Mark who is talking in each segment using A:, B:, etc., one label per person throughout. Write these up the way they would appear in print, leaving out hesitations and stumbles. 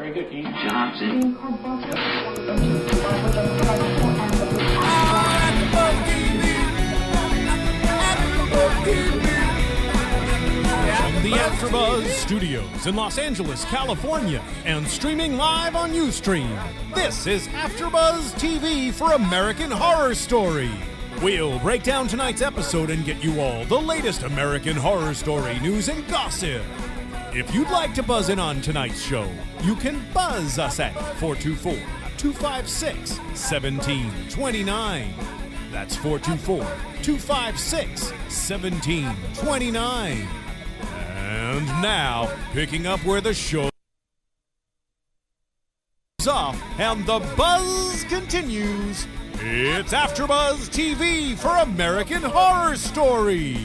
A: Very good, Keith.
B: Johnson.
C: From the AfterBuzz Studios in Los Angeles, California, and streaming live on Ustream, this is AfterBuzz TV for American Horror Story. We'll break down tonight's episode and get you all the latest American Horror Story news and gossip. If you'd like to buzz in on tonight's show, you can buzz us at 424-256-1729. That's 424-256-1729. And now, picking up where the show is off and the buzz continues, it's AfterBuzz TV for American Horror Story.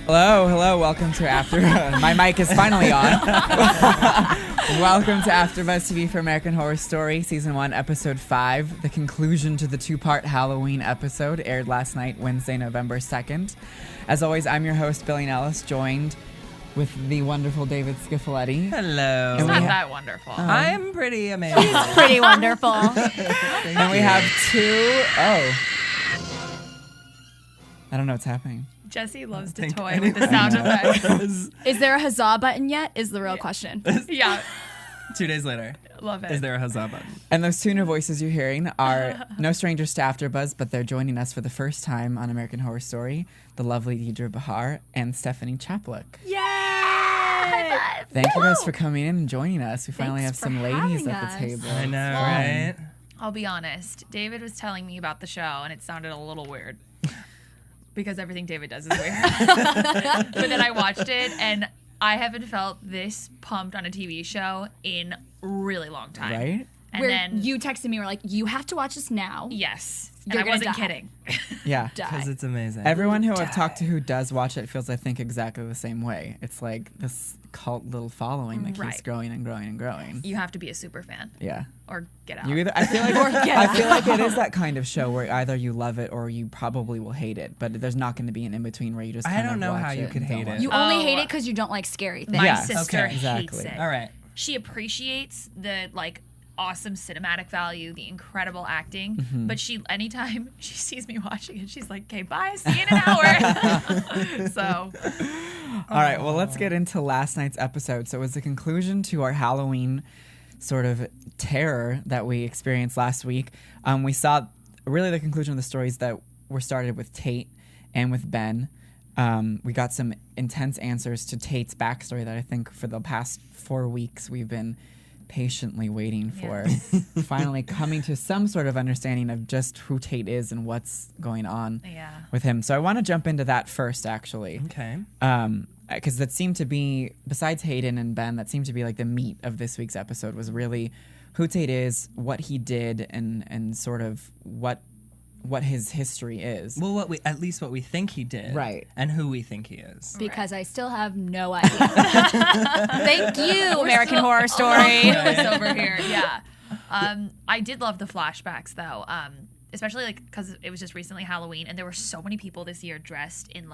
D: Hello, welcome to After... My mic is finally on. Welcome to AfterBuzz TV for American Horror Story, Season 1, Episode 5, the conclusion to the two-part Halloween episode, aired last night, Wednesday, November 2nd. As always, I'm your host, Billy Nilles, joined with the wonderful David Schifilliti.
E: Hello.
F: It's not that wonderful.
E: I'm pretty amazing.
F: He's pretty wonderful.
D: And we have two... Oh. I don't know what's happening.
F: Jesse loves to toy with the sound effects.
G: Is there a huzzah button yet? Is the real question.
F: Yeah.
E: 2 days later.
F: Love it.
E: Is there a huzzah button?
D: And those two new voices you're hearing are no strangers to AfterBuzz, but they're joining us for the first time on American Horror Story, the lovely Deidre Behar and Stephanie Chapluk.
G: Yay!
D: Thank you guys for coming in and joining us. We finally have
G: Thanks
D: some
G: for
D: ladies
G: having
D: at the
G: us.
D: table.
E: I know, right?
F: I'll be honest. David was telling me about the show, and it sounded a little weird. Because everything David does is weird. But then I watched it, and I haven't felt this pumped on a TV show in a really long time.
D: Right?
F: And
G: Where
F: then
G: you texted me, were like, you have to watch this now.
F: yes,
G: You're
F: and I
G: gonna
F: wasn't
G: die.
F: kidding.
D: Yeah.
E: Because it's amazing.
D: Everyone who I've talked to who does watch it feels, I think, exactly the same way. It's like this cult little following that keeps
F: Right.
D: growing and growing and growing.
F: You have to be a super fan
D: Yeah.
F: or get out.
D: You either, I feel like I feel like it is that kind of show where either you love it or you probably will hate it, but there's not going to be an in between where you just
E: I
D: kind
E: don't
D: of
E: know
D: watch
E: how you
D: and
E: could
D: don't
E: hate
D: watch
E: it.
G: You only hate it because you don't like scary things.
F: My
D: Yes.
F: sister
D: Okay. Exactly.
F: hates it.
E: All right.
F: She appreciates the awesome cinematic value, the incredible acting,
D: Mm-hmm.
F: but anytime she sees me watching it, she's like, "Okay, bye, see you in an hour." So,
D: All right, well, let's get into last night's episode. So it was the conclusion to our Halloween sort of terror that we experienced last week. We saw really the conclusion of the stories that were started with Tate and with Ben. We got some intense answers to Tate's backstory that I think for the past 4 weeks we've been patiently waiting for. Finally coming to some sort of understanding of just who Tate is and what's going on
F: yeah.
D: with him. So I want to jump into that first, actually.
E: Okay.
D: Because that seemed to be, besides Hayden and Ben, that seemed to be like the meat of this week's episode was really who Tate is, what he did, and sort of what his history is.
E: Well, what we think he did.
D: Right.
E: And who we think he is.
G: Because I still have no idea. Thank you, American Horror Story.
F: Clueless over here. Yeah. I did love the flashbacks though, especially because it was just recently Halloween, and there were so many people this year dressed in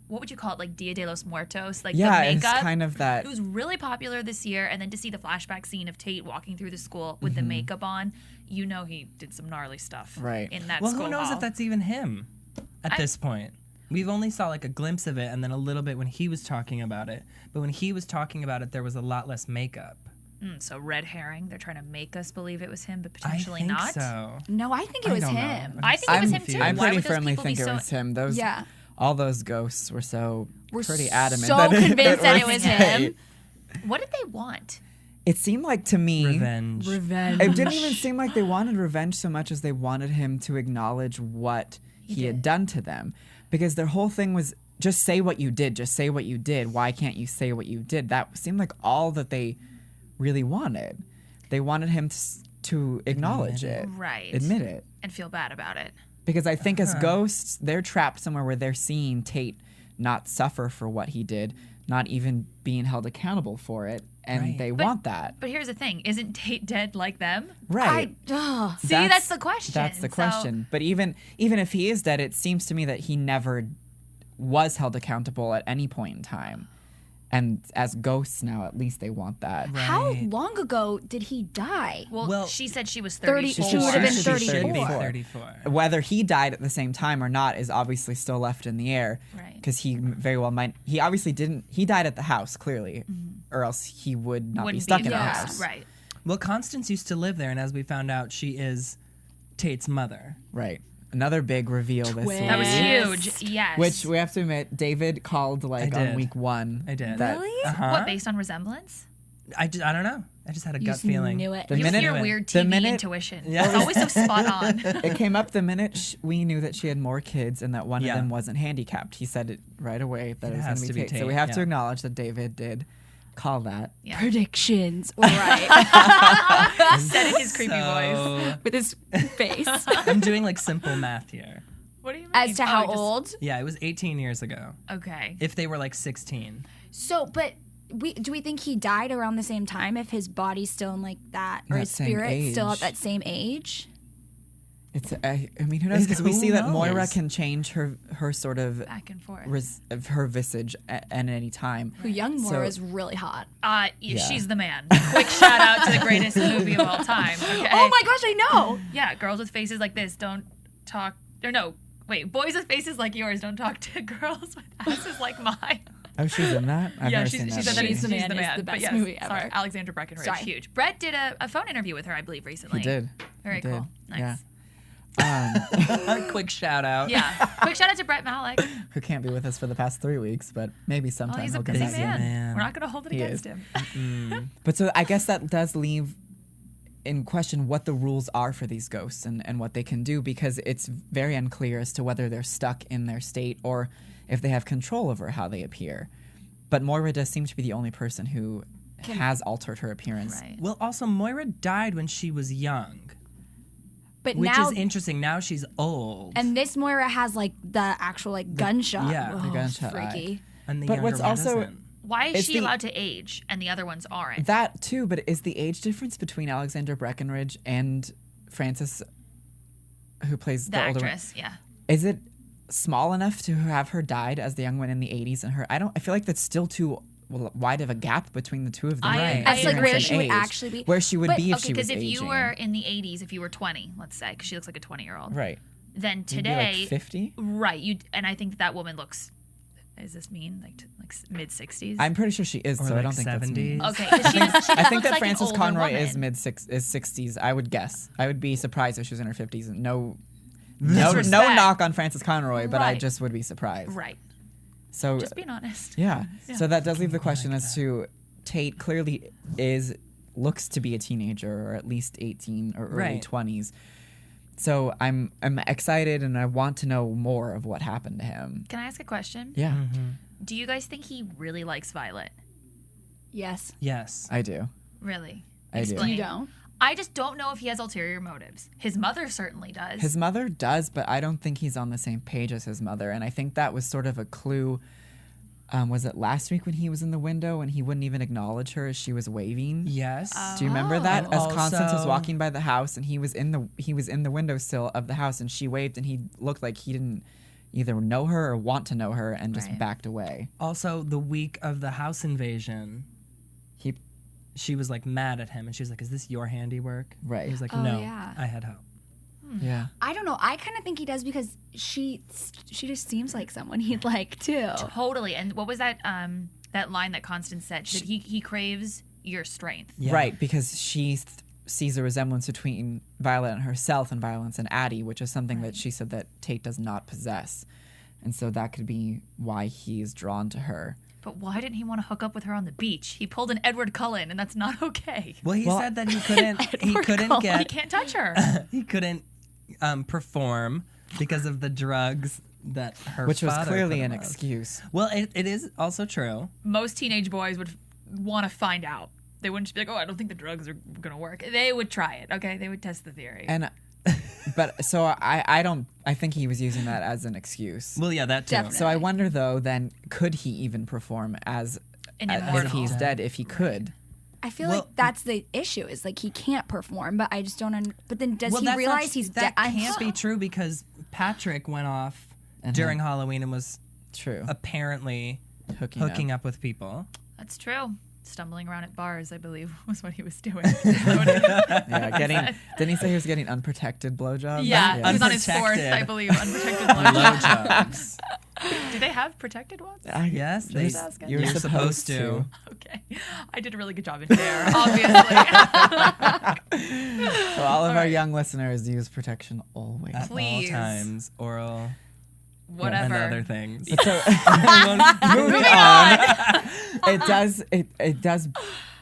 F: what would you call it, Dia de los Muertos, the
D: yeah,
F: makeup.
D: it's kind of that.
F: It was really popular this year, and then to see the flashback scene of Tate walking through the school with the makeup on, he did some gnarly stuff
D: Right.
F: in that
E: Well,
F: school
E: who knows
F: hall.
E: if that's even him at this point? We've only saw a glimpse of it and then a little bit when he was talking about it. But when he was talking about it, there was a lot less makeup.
F: So red herring. They're trying to make us believe it was him, but
E: I
F: potentially
E: think
F: not.
E: so.
G: No, I think it was
E: don't know.
G: him.
F: I think it was him too.
D: I'm
F: Why
D: pretty
F: would those
D: firmly
F: people be
D: think it
F: so-
D: was him. Those
G: Yeah.
D: all those ghosts were so
G: We're
D: pretty adamant.
G: so convinced that it was him.
D: Tate.
F: What did they want?
D: It seemed like to me
E: Revenge.
D: It didn't even seem like they wanted revenge so much as they wanted him to acknowledge what he had done to them. Because their whole thing was just say what you did, just say what you did. Why can't you say what you did? That seemed like all that they really wanted. They wanted him to acknowledge it.
F: Right.
D: Admit it.
F: And feel bad about it.
D: Because I think as ghosts, they're trapped somewhere where they're seeing Tate not suffer for what he did, not even being held accountable for it. And
E: Right.
D: they want that.
F: But here's the thing. Isn't Tate dead like them?
D: Right.
F: See, that's the question.
D: That's the
F: So-
D: question. But even if he is dead, it seems to me that he never was held accountable at any point in time. And as ghosts now, at least they want that.
E: Right.
G: How long ago did he die?
F: Well, she said she was
G: 30
F: 34.
G: she would have been
E: She should be
G: 34.
E: 34.
D: Whether he died at the same time or not is obviously still left in the air.
F: Right.
D: Because he very well might. He obviously didn't. He died at the house, clearly. Or else he would not be
F: Wouldn't
D: stuck
F: be
D: in the
G: Yeah.
D: house.
F: Right.
E: Well, Constance used to live there, and as we found out, she is Tate's mother.
D: Right. Another big reveal this
G: Twist.
D: week.
F: That was
G: Yes.
F: huge. Yes.
D: Which we have to admit, David called like
E: I
D: on
E: did.
D: week 1.
E: I did.
D: that-
G: Really?
E: Uh-huh.
F: What, based on resemblance?
E: I don't know. I just had a
G: You
E: gut
G: just
E: feeling.
G: knew it.
D: The
F: You
D: minute-
F: and your
E: Knew it.
F: weird
D: the
F: TV
D: minute-
F: intuition.
E: Yeah.
F: It's always so spot on.
D: It came up the minute we knew that she had more kids and that one
E: Yeah.
D: of them wasn't handicapped. He said it right away that it was
E: has
D: going
E: to be
D: Tate. So
E: Tate,
D: we have to
E: yeah.
D: acknowledge that David did call that.
F: Yeah.
G: Predictions. Right.
F: Said in his creepy voice.
E: So,
G: With his face.
E: I'm doing like simple math here.
F: What do you mean?
G: As to
F: Oh,
G: how
F: just-
G: old?
E: Yeah, it was 18 years ago.
F: Okay.
E: If they were like 16.
G: So, but do we think he died around the same time if his body's still in like that, or
D: That
G: his
D: same
G: spirit still at
D: age.
G: that same age?
D: It's. I mean, who knows? Because we
E: Who
D: see that
E: knows?
D: Moira can change her sort of
F: Back and forth.
D: of her visage at any time.
G: Who young
D: So-
G: Moira is really hot.
D: Yeah.
F: She's the man. Quick shout out to the greatest movie of all time. Okay?
G: Oh my gosh, I know.
F: Yeah, girls with faces like this don't talk. Or no, wait, boys with faces like yours don't talk to girls with asses like mine.
D: Oh, she's in that. I've
F: Yeah,
D: never
F: she
D: seen that
F: said that
D: movie.
F: she's the man.
G: is the
F: But
G: best
F: yes,
G: movie ever.
F: Sorry, Alexandra Breckenridge,
G: Sorry.
F: huge. Brett did a phone interview with her, I believe, recently.
D: He did.
F: Very
D: He did.
F: cool. Nice.
D: Yeah.
E: Quick shout out.
F: Yeah. Quick shout out to Brett Malik.
D: Who can't be with us for the past 3 weeks, but maybe
F: Oh,
D: sometime
F: he's a
D: he'll come
F: busy
D: back.
F: man.
E: man.
F: We're not going to hold it
D: He
F: against
D: is.
F: him.
D: But so I guess that does leave in question what the rules are for these ghosts and what they can do, because it's very unclear as to whether they're stuck in their state or if they have control over how they appear. But Moira does seem to be the only person who has altered her appearance.
F: Right.
E: Well, also, Moira died when she was young,
G: But
E: which
G: now,
E: is interesting. Now she's old.
G: and this Moira has like the actual like gunshot.
E: yeah, the
G: Oh,
D: gunshot
G: freaky.
E: and the
D: But
E: younger
D: what's
E: one
D: also-
E: doesn't.
F: Why is
D: It's
F: she
D: the-
F: allowed to age and the other ones aren't?
D: That too, but is the age difference between Alexandra Breckenridge and Frances, who plays
F: the
D: the older one,
F: actress, yeah.
D: is it small enough to have her died as the young one in the 80s and her? I feel like that's still too wide of a gap between the two of them.
F: I-
D: in
F: I
G: That's like
F: agree.
G: where
D: appearance
G: she
D: and
G: would
D: age.
G: actually be.
D: Where she would
G: But-
D: be if
F: Okay,
D: she was
F: because if you
D: aging.
F: were in the 80s, if you were 20, let's say, because she looks like a 20-year-old,
D: right.
F: then
D: You'd be
F: today,
D: like 50.
F: right? And I think that woman looks. Is this mean? Like mid 60s?
D: I'm pretty sure she is,
E: Or
D: so I
E: like
D: don't think that's
E: 70s.
D: mean.
F: Okay, 'cause she just
D: I think
F: looks
D: that
F: like
D: Frances
F: an older
D: Conroy
F: woman.
D: is 60s. I would guess. I would be surprised if she was in her 50s. No
F: Disrespect.
D: knock on Frances Conroy, but I
F: Right.
D: just would be surprised.
F: Right.
D: So
F: Just being honest.
D: yeah. So that does leave the question as to Tate clearly looks to be a teenager or at least 18 or early
E: Right.
D: 20s. So I'm excited and I want to know more of what happened to him.
F: Can I ask a question?
D: Yeah,
F: Do you guys think he really likes Violet?
G: Yes.
E: Yes.
D: I do.
F: Really?
D: I do.
F: Explain.
G: You don't.
F: I just don't know if he has ulterior motives. His mother certainly does.
D: His mother does, but I don't think he's on the same page as his mother. And I think that was sort of a clue. Was it last week when he was in the window and he wouldn't even acknowledge her as she was waving?
E: Yes.
D: Do you remember that?
E: And
D: As Constance was
E: also-
D: walking by the house and he was in the windowsill of the house and she waved and he looked like he didn't either know her or want to know her and just
F: Right.
D: backed away.
E: Also, the week of the house invasion, she was like mad at him and she was like, "Is this your handiwork?"
D: Right.
E: He was like,
G: Oh,
E: "No,
G: yeah.
E: I had help."
D: Yeah.
G: I don't know. I kind of think he does because she just seems like someone he'd like too.
F: Totally. And what was that that line that Constance said? She said he craves your strength.
E: Yeah.
D: Right, because she sees a resemblance between Violet and herself and Violet and Addie, which is something that she said that Tate does not possess. And so that could be why he's drawn to her.
F: But why didn't he want to hook up with her on the beach? He pulled an Edward Cullen, and that's not okay.
E: Well, he
D: Well-
E: said that he couldn't. he couldn't
F: He
E: get.
F: can't touch her.
E: He couldn't perform because of the drugs that her
D: Which was
E: father
D: clearly
E: put
D: an
E: him on.
D: excuse.
E: Well, it is also true.
F: Most teenage boys would want to find out. They wouldn't just be like, "Oh, I don't think the drugs are going to work." They would try it. Okay, they would test the theory.
D: And but so I think he was using that as an excuse.
E: Well, yeah, that too.
G: Definitely.
D: So I wonder though, then could he even perform as
F: An
D: if
F: immortal.
D: he's dead? If he could,
G: I feel
E: Well-
G: like that's the issue. Is like he can't perform, but I just don't. But then does
E: Well,
G: he
E: that's not
G: realize
E: tr-
G: he's dead?
E: That can't be true because Patrick went off
D: And
E: during Halloween and was
D: true.
E: apparently hooking up with people.
F: That's true. Stumbling around at bars, I believe, was what he was doing.
D: Yeah, didn't he say he was getting unprotected blowjobs?
F: Yeah, he was on his fourth,
E: Unprotected.
F: I believe, unprotected blowjob.
E: Blowjobs.
F: Do they have protected ones?
E: Yes,
D: you're supposed to.
F: Okay. I did a really good job in there, obviously.
D: So all of our young listeners use protection always.
E: At
F: Please.
E: all times, oral
F: Whatever.
E: and other things.
D: So, moving on. It does.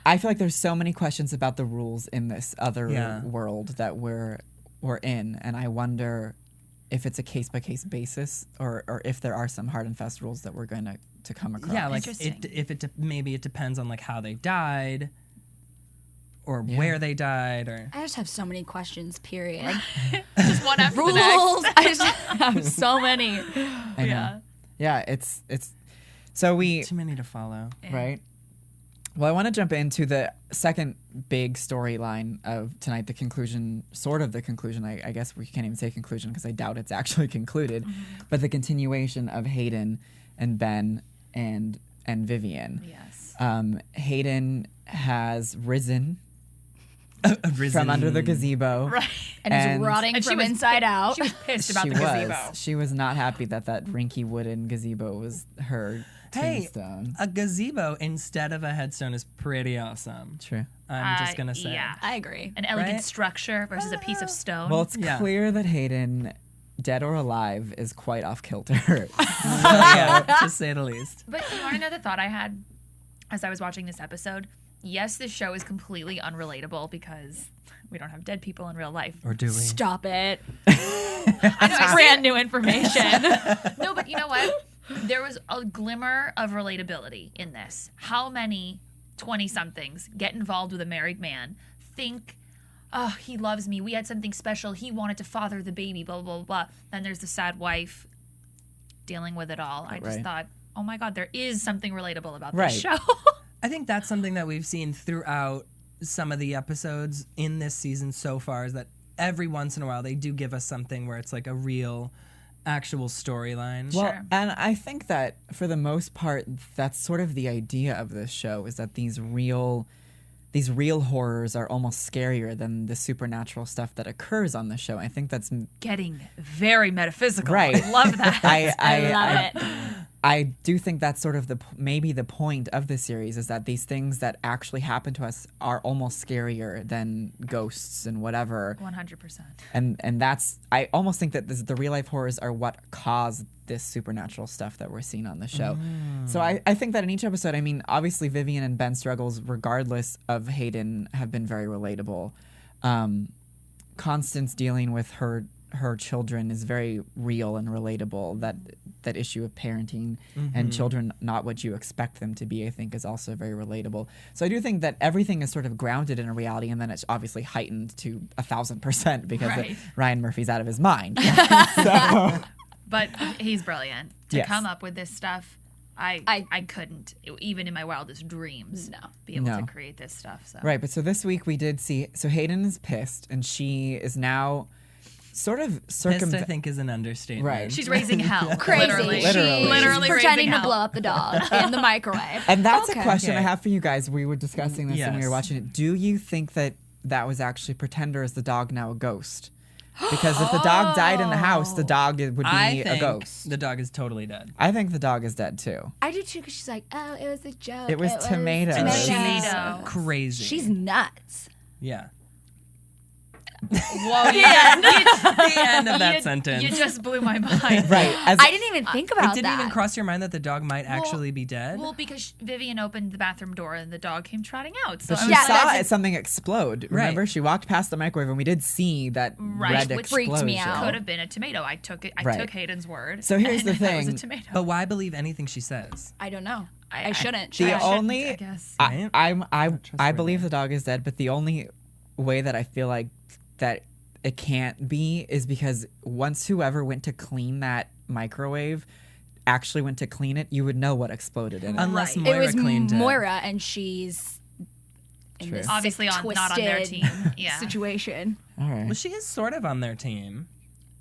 D: I feel like there's so many questions about the rules in this other world that we're in, and I wonder if it's a case by case basis, or if there are some hard and fast rules that we're going to come across.
E: Yeah, like
F: Interesting.
E: maybe it depends on like how they died, or where they died, or
G: I just have so many questions, period.
F: Just one after the
G: Rules.
F: next.
G: I just have so many.
D: I know.
F: Yeah.
D: Yeah, it's so we
E: too many to follow.
D: right. Well, I want to jump into the second big storyline of tonight, the conclusion, sort of the conclusion. I guess we can't even say conclusion because I doubt it's actually concluded, but the continuation of Hayden and Ben and Vivien.
F: Yes.
D: Hayden has risen
E: Risen.
D: from under the gazebo.
F: Right.
G: And
D: And-
G: it's rotting
F: And she
G: from
F: was
G: inside out.
F: She was pissed about
D: She
F: the
D: was.
F: gazebo.
D: She was not happy that rinky wooden gazebo was her
E: Hey,
D: tombstone.
E: a gazebo instead of a headstone is pretty awesome.
D: True.
E: I'm just gonna say.
F: Yeah.
G: I agree.
F: An elegant
E: Right?
F: structure versus a piece of stone.
D: Well, it's
E: Yeah.
D: clear that Hayden, dead or alive, is quite off kilter.
E: Yeah, to say the least.
F: But you want to know the thought I had as I was watching this episode? Yes, this show is completely unrelatable because we don't have dead people in real life.
E: Or do we?
G: Stop it.
F: I
G: Brand new information.
F: No, but you know what? There was a glimmer of relatability in this. How many 20-somethings get involved with a married man, think, oh, he loves me, we had something special, he wanted to father the baby, blah, blah, blah, blah. Then there's the sad wife dealing with it all. I just
D: Right.
F: thought, oh my God, there is something relatable about
D: Right.
F: this show.
E: I think that's something that we've seen throughout some of the episodes in this season so far, is that every once in a while they do give us something where it's like a real actual storyline.
D: Well,
F: Sure.
D: and I think that for the most part, that's sort of the idea of this show, is that these real horrors are almost scarier than the supernatural stuff that occurs on the show. I think that's
F: Getting very metaphysical.
D: Right.
F: I love that.
G: I love it.
D: I do think that's sort of maybe the point of the series, is that these things that actually happen to us are almost scarier than ghosts and whatever.
F: 100%.
D: And that's, I almost think that the real life horrors are what cause this supernatural stuff that we're seeing on the show. So I think that in each episode, I mean, obviously Vivien and Ben's struggles, regardless of Hayden, have been very relatable. Constance dealing with her children is very real and relatable. That issue of parenting and children not what you expect them to be, I think, is also very relatable. So I do think that everything is sort of grounded in a reality, and then it's obviously heightened to 1,000% because
F: Right.
D: Ryan Murphy's out of his mind.
F: But he's brilliant. To
D: Yes.
F: come up with this stuff, I couldn't, even in my wildest dreams, be able
D: No.
F: to create this stuff. So.
D: Right, but so this week we did see, so Hayden is pissed, and she is now sort of
E: Pissed, I
D: circumvent.
E: think, is an understatement.
D: Right.
F: She's raising hell.
G: Crazy.
F: Literally.
D: Literally.
F: Literally
G: pretending
F: raising
G: to
F: hell.
G: blow up the dog in the microwave.
D: And that's
G: Okay.
D: a question I
E: Okay.
D: have for you guys. We were discussing this when we were
E: Yes.
D: watching it. Do you think that was actually pretend, or is the dog now a ghost? Because if the dog died in the house, the dog would be
E: I
D: a
E: think
D: ghost.
E: the dog is totally dead.
D: I think the dog is dead too.
G: I do too, because she's like, oh, it was a joke.
D: It was tomato.
E: And
D: Tomato.
F: Tomato.
E: Crazy.
G: She's nuts.
E: yeah.
F: Whoa, yeah.
E: The end of that sentence.
F: You just blew my mind.
D: Right. As
G: I didn't even think about
E: It didn't
G: that.
E: even cross your mind that the dog might actually be dead?
F: Well, because Vivien opened the bathroom door and the dog came trotting out. So
D: but
F: I
D: she
F: was
G: Yeah,
D: saw
G: that's-
D: something explode. Remember,
E: Right.
D: she walked past the microwave, and we did see that
F: Right,
D: red
F: which
D: explosion.
G: freaked me out.
F: could have been a tomato. I took it. I
D: Right.
F: took Hayden's word.
D: So here's
F: and
D: the
F: I thought it was
D: thing.
F: a tomato.
E: But why believe anything she says?
G: I don't know.
F: I-
G: I shouldn't.
D: The
F: I shouldn't,
D: only,
F: I guess.
D: I believe the dog is dead, but the only way that I feel like that it can't be is because once whoever went to clean that microwave actually went to clean it, you would know what exploded in it.
E: Unless
F: Right.
G: It
E: Moira
G: was
E: cleaned it.
G: Moira, and she's in
D: True.
G: this
F: Obviously
G: sick,
F: not on their
G: twisted
F: team. Yeah.
G: situation.
D: All right.
E: Well, she is sort of on their team.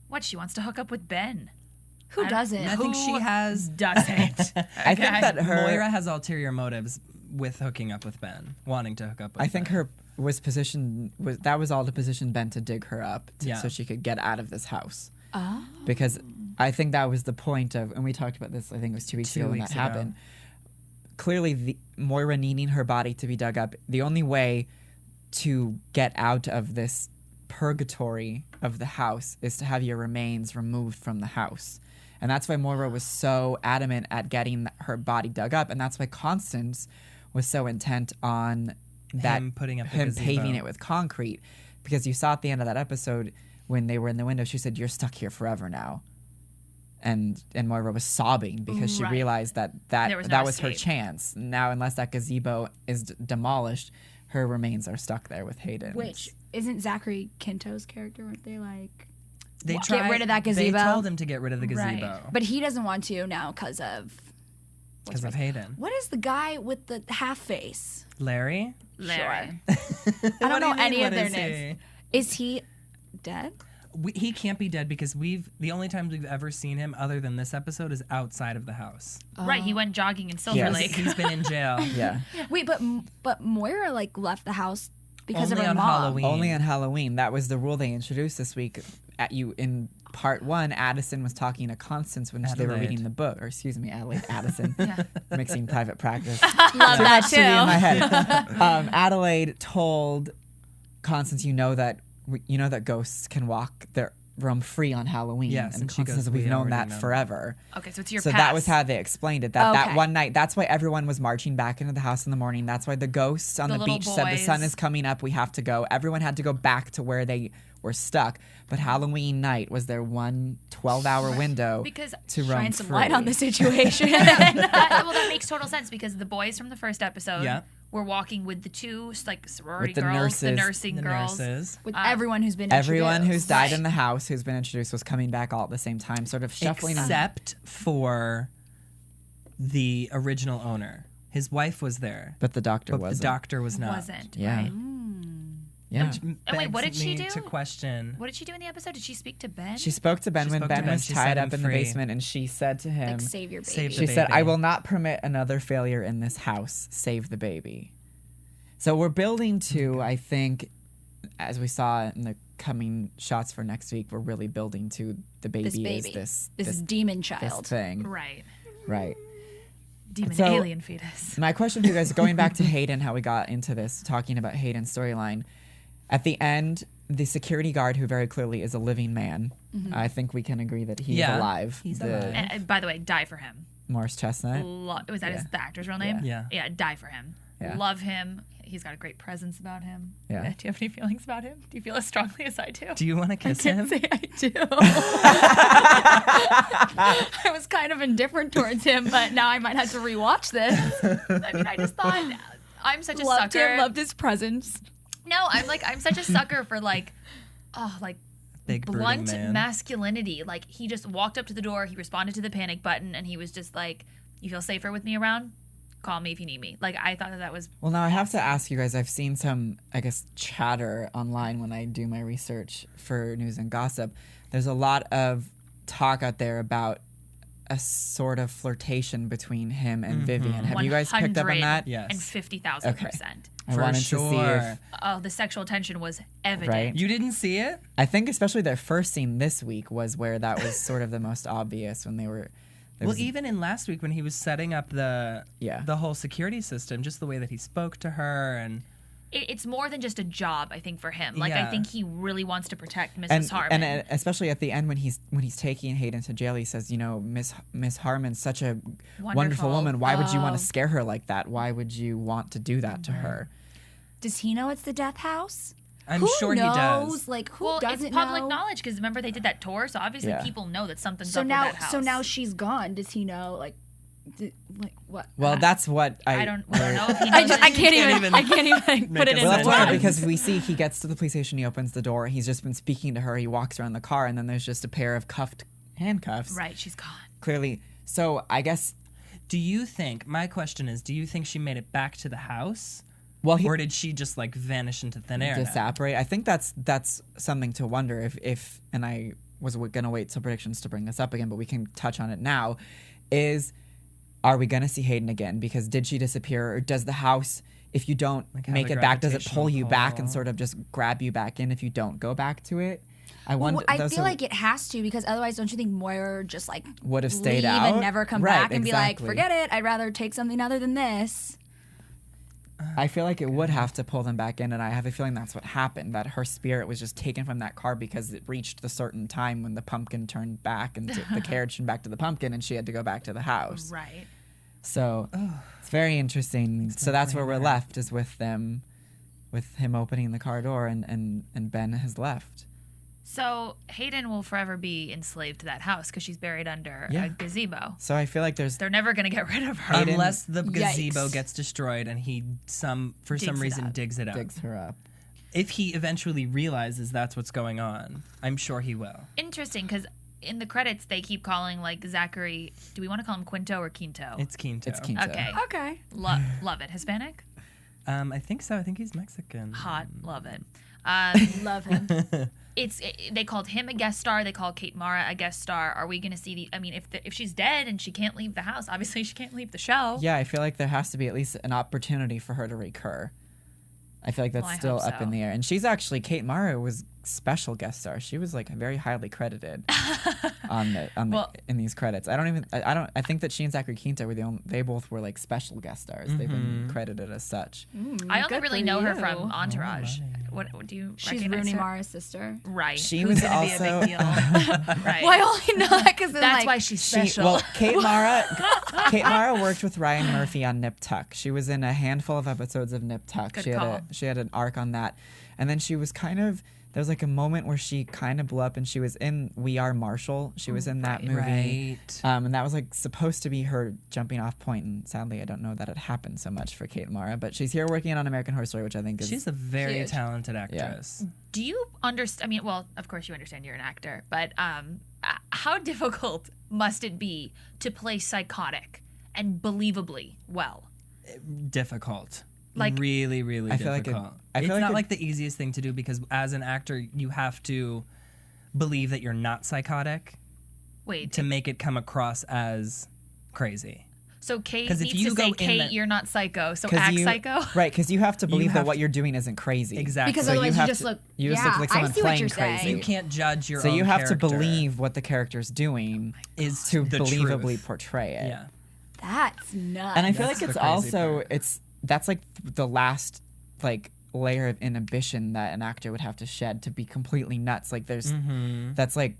F: What? She wants to hook up with Ben.
G: Who doesn't?
E: I think she has.
F: Doesn't.
D: I think that
E: Moira has ulterior motives with hooking up with Ben, wanting to hook up with Ben.
D: I think her was that was all to position Ben to dig her up so she could get out of this house.
G: Oh.
D: Because I think that was the point of, and we talked about this, I think it was 2 weeks ago when that happened. Clearly, Moira needing her body to be dug up, the only way to get out of this purgatory of the house is to have your remains removed from the house. And that's why Moira was so adamant at getting her body dug up, and that's why Constance was so intent on
E: him putting up
D: him paving it with concrete, because you saw at the end of that episode when they were in the window, she said, "You're stuck here forever now," and Moira was sobbing because she realized that was her chance. Now, unless that gazebo is demolished, her remains are stuck there with Hayden.
G: Which isn't Zachary Quinto's character? Weren't they like?
E: They
G: get rid of that gazebo.
E: They told him to get rid of the gazebo,
F: Right.
G: But he doesn't want to now because of
E: Hayden.
G: What is the guy with the half face?
E: Larry.
F: Larry.
G: I don't know any of their names. Is he dead?
E: He can't be dead because the only times we've ever seen him other than this episode is outside of the house.
F: Right, he went jogging in Silver Lake.
E: He's been in jail.
D: Yeah.
G: Wait, but Moira like left the house because
E: Only
G: of her
E: on
G: mom.
E: Halloween.
D: Only on Halloween. That was the rule they introduced this week. In part 1, Addison was talking to Constance when they were reading the book. Or excuse me, Addison. Mixing private practice.
G: Love that too.
D: In my head. Adelaide told Constance, you know that ghosts can walk their roam free on Halloween.
E: Yes,
D: and
E: she
D: Constance
E: goes,
D: said, we've
E: "We
D: known
E: already
D: that
E: know."
D: forever.
F: Okay, so it's your
D: So
F: past.
D: that was how they explained it. That
G: Okay.
D: one night, that's why everyone was marching back into the house in the morning. That's why the ghosts on
F: The
D: the
F: little
D: beach said the sun
F: boys.
D: is coming up. We have to go. Everyone had to go back to where they were stuck. But Halloween night was their one 12-hour window
F: Because
D: to roam
G: Shine some
D: free.
G: light on the situation.
F: that makes total sense because the boys from the first episode
E: Yeah.
F: were walking with the two sorority
D: With the
F: girls,
D: nurses.
F: the nursing
E: The
F: girls.
E: nurses.
G: With everyone who's been
D: Everyone who's
G: introduced.
D: died
F: Right.
D: in the house, who's been introduced, was coming back all at the same time, sort of shuffling.
E: Except for the original owner. His wife was there,
D: But the doctor
E: but
D: wasn't.
E: the doctor was not.
F: Wasn't.
D: Yeah.
F: Right?
D: Yeah.
F: And wait, what did
E: Begs
F: she
E: me
F: do?
E: To question.
F: What did she do in the episode? Did she speak to Ben?
D: She spoke to Ben
E: She
D: when
E: spoke to
D: Ben
E: Ben.
D: was
E: She
D: tied
E: set
D: up
E: him
D: in the
E: free.
D: basement, and she said to him,
G: Like, save your baby.
E: Save
D: she
E: the
D: said,
E: baby.
D: I will not permit another failure in this house. Save the baby. So we're building to, I think, as we saw in the coming shots for next week, we're really building to the baby,
G: This baby.
D: is
G: This is demon
D: this
G: child.
D: thing.
F: right.
D: Right.
F: Demon
D: So-
F: alien fetus.
D: My question for you guys, going back to Hayden, how we got into this, talking about Hayden's storyline. At the end, the security guard, who very clearly is a living man, I think we can agree that he's
E: Yeah,
D: alive.
E: he's
D: The
E: alive.
F: And by the way, die for him.
D: Morris Chestnut.
F: Was that the actor's real name?
E: Yeah.
F: Yeah, die for him.
D: Yeah.
F: Love him. He's got a great presence about him.
D: Yeah.
F: Do you have any feelings about him? Do you feel as strongly as I do?
E: Do you want to kiss him?
G: Say I do. I was kind of indifferent towards him, but now I might have to rewatch this.
F: I mean, I just thought I'm such a
G: Loved
F: sucker.
G: him, loved his presence.
F: No, I'm such a sucker for
E: Big brooding
F: blunt
E: man.
F: masculinity. Like he just walked up to the door, he responded to the panic button, and he was just like, "You feel safer with me around? Call me if you need me." Like I thought that was
D: Well, now I have to ask you guys. I've seen some, I guess, chatter online when I do my research for news and gossip. There's a lot of talk out there about a sort of flirtation between him and Vivien. Have you guys picked up on that?
E: Yes.
F: And 50,000%.
D: I
E: For
D: wanted
E: sure.
D: to see if,
F: Oh, the sexual tension was evident.
D: Right.
E: You didn't see it?
D: I think especially their first scene this week was where that was sort of the most obvious when they were. there
E: Well,
D: was-
E: even in last week when he was setting up the whole security system, just the way that he spoke to her and
F: It's more than just a job, I think, for him. Like I
E: Yeah.
F: think he really wants to protect Mrs. Harmon.
D: and especially at the end when he's taking Hayden to jail, he says, Miss Harmon's such a wonderful
F: Wonderful.
D: woman. Why would you want
G: Oh.
D: to scare her like that? Why would you want to do that to her?
G: Does he know it's the death house?
E: I'm
G: Who
E: sure
G: knows?
E: he does.
G: Like who
F: well,
G: doesn't
F: it's public
G: know?
F: knowledge because remember they did that tour, so obviously
D: Yeah.
F: people know that something's
G: So
F: up
G: now,
F: with that house.
G: so now she's gone. Does he know? Like what?
D: Well, that's what
F: I don't know if he knows.
G: I can't
F: it.
G: even. I can't even put it
E: a
G: into
D: Well, that's why,
G: words.
D: because we see he gets to the police station, he opens the door, he's just been speaking to her, he walks around the car, and then there's just a pair of cuffed handcuffs.
F: Right, she's gone.
D: Clearly. So I guess,
E: Do you think, my question is, do you think she made it back to the house?
D: well, he
E: Or did she just like vanish into thin air? now?
D: disapparate. I think that's something to wonder if and I was going to wait till predictions to bring this up again, but we can touch on it now, is are we going to see Hayden again? Because did she disappear, or does the house, if you don't make it back, does it pull you back and sort of just grab you back in if you don't go back to it? I wonder.
G: I feel like it has to, because otherwise, don't you think Moira just like
D: would have stayed
G: leave
D: out
G: and never come
D: Right,
G: back and
D: exactly.
G: be like, forget it, I'd rather take something other than this.
D: I feel like it would have to pull them back in, and I have a feeling that's what happened, that her spirit was just taken from that car because it reached the certain time when the pumpkin turned back and the carriage turned back to the pumpkin, and she had to go back to the house.
F: Right.
D: So it's very interesting. So that's where we're left, is with them, with him opening the car door, and Ben has left.
F: So Hayden will forever be enslaved to that house because she's buried under a gazebo.
D: So I feel like
F: They're never going to get rid of her.
D: Hayden-
E: Unless the gazebo
G: Yikes.
E: gets destroyed and he for some
F: Digs it
E: reason
F: up.
E: digs it up.
D: digs her up.
E: If he eventually realizes that's what's going on, I'm sure he will.
F: Interesting, because in the credits they keep calling like Zachary. Do we want to call him Quinto or Quinto?
E: It's Quinto.
D: It's Quinto.
F: Okay.
G: Okay.
F: Love it. Hispanic?
E: I think so. I think he's Mexican.
F: Hot. Love it.
G: Love him.
F: They called him a guest star. They called Kate Mara a guest star. Are we going to see if she's dead and she can't leave the house, obviously she can't leave the show.
D: Yeah, I feel like there has to be at least an opportunity for her to recur. I feel like that's
F: I
D: still
F: hope
D: up in
F: so.
D: the air. And she's actually, Kate Mara was special guest star. She was like very highly credited in these credits. I think that she and Zachary Quinto were they both were like special guest stars. They've been credited as such.
F: I only
G: Good
F: really
G: for
F: know her
G: you.
F: from Entourage. What do you
G: She's
F: recognize
G: Rooney
F: her?
G: Mara's sister.
F: Right.
D: She
F: Who's
D: was
F: gonna be a
D: also-
F: big deal. Right.
G: Well, I only know that because
F: That's why she's special.
D: Well, Kate Mara worked with Ryan Murphy on Nip Tuck. She was in a handful of episodes of Nip Tuck.
F: Good
D: She
F: call.
D: had an arc on that, and then she was there was like a moment where she kind of blew up, and she was in We Are Marshall. She was in that movie,
E: Right.
D: and that was like supposed to be her jumping off point. And sadly, I don't know that it happened so much for Kate Mara, but she's here working on American Horror Story, which I think is
E: She's a very
G: Huge.
E: talented actress.
F: Do you understand? I mean, well, of course you understand you're an actor, but how difficult must it be to play psychotic and believably well?
E: Difficult.
F: Like-
E: really, really
D: I feel like
E: difficult.
D: I feel
E: It's
D: like
E: not
D: it-
E: like the easiest thing to do because as an actor, you have to believe that you're not psychotic
F: Wait,
E: to make it come across as crazy.
F: so Kate
E: 'cause if
F: needs
E: you
F: to
E: go
F: say,
E: in
F: Kate,
E: that-
F: you're not psycho, so
D: 'cause
F: act
D: you-
F: psycho?
D: right, because you have to believe that
E: have
D: what
E: to-
D: you're doing isn't crazy.
E: Exactly.
G: Because
D: So you
G: otherwise you
D: have
G: just
D: to-
G: look.
D: you just
G: yeah,
D: look like
G: I
D: someone
G: see what
D: playing
G: you're
D: crazy.
G: saying.
E: you can't judge your
D: So
E: own
D: you have to
E: character
D: believe what the character's doing
E: is
D: to
E: the
D: believably
E: truth.
D: portray it.
E: Yeah.
G: That's nuts.
D: And I feel
E: That's
D: like
E: the
D: it's
E: crazy
D: also
E: part.
D: that's like the last like layer of inhibition that an actor would have to shed to be completely nuts. Like there's that's like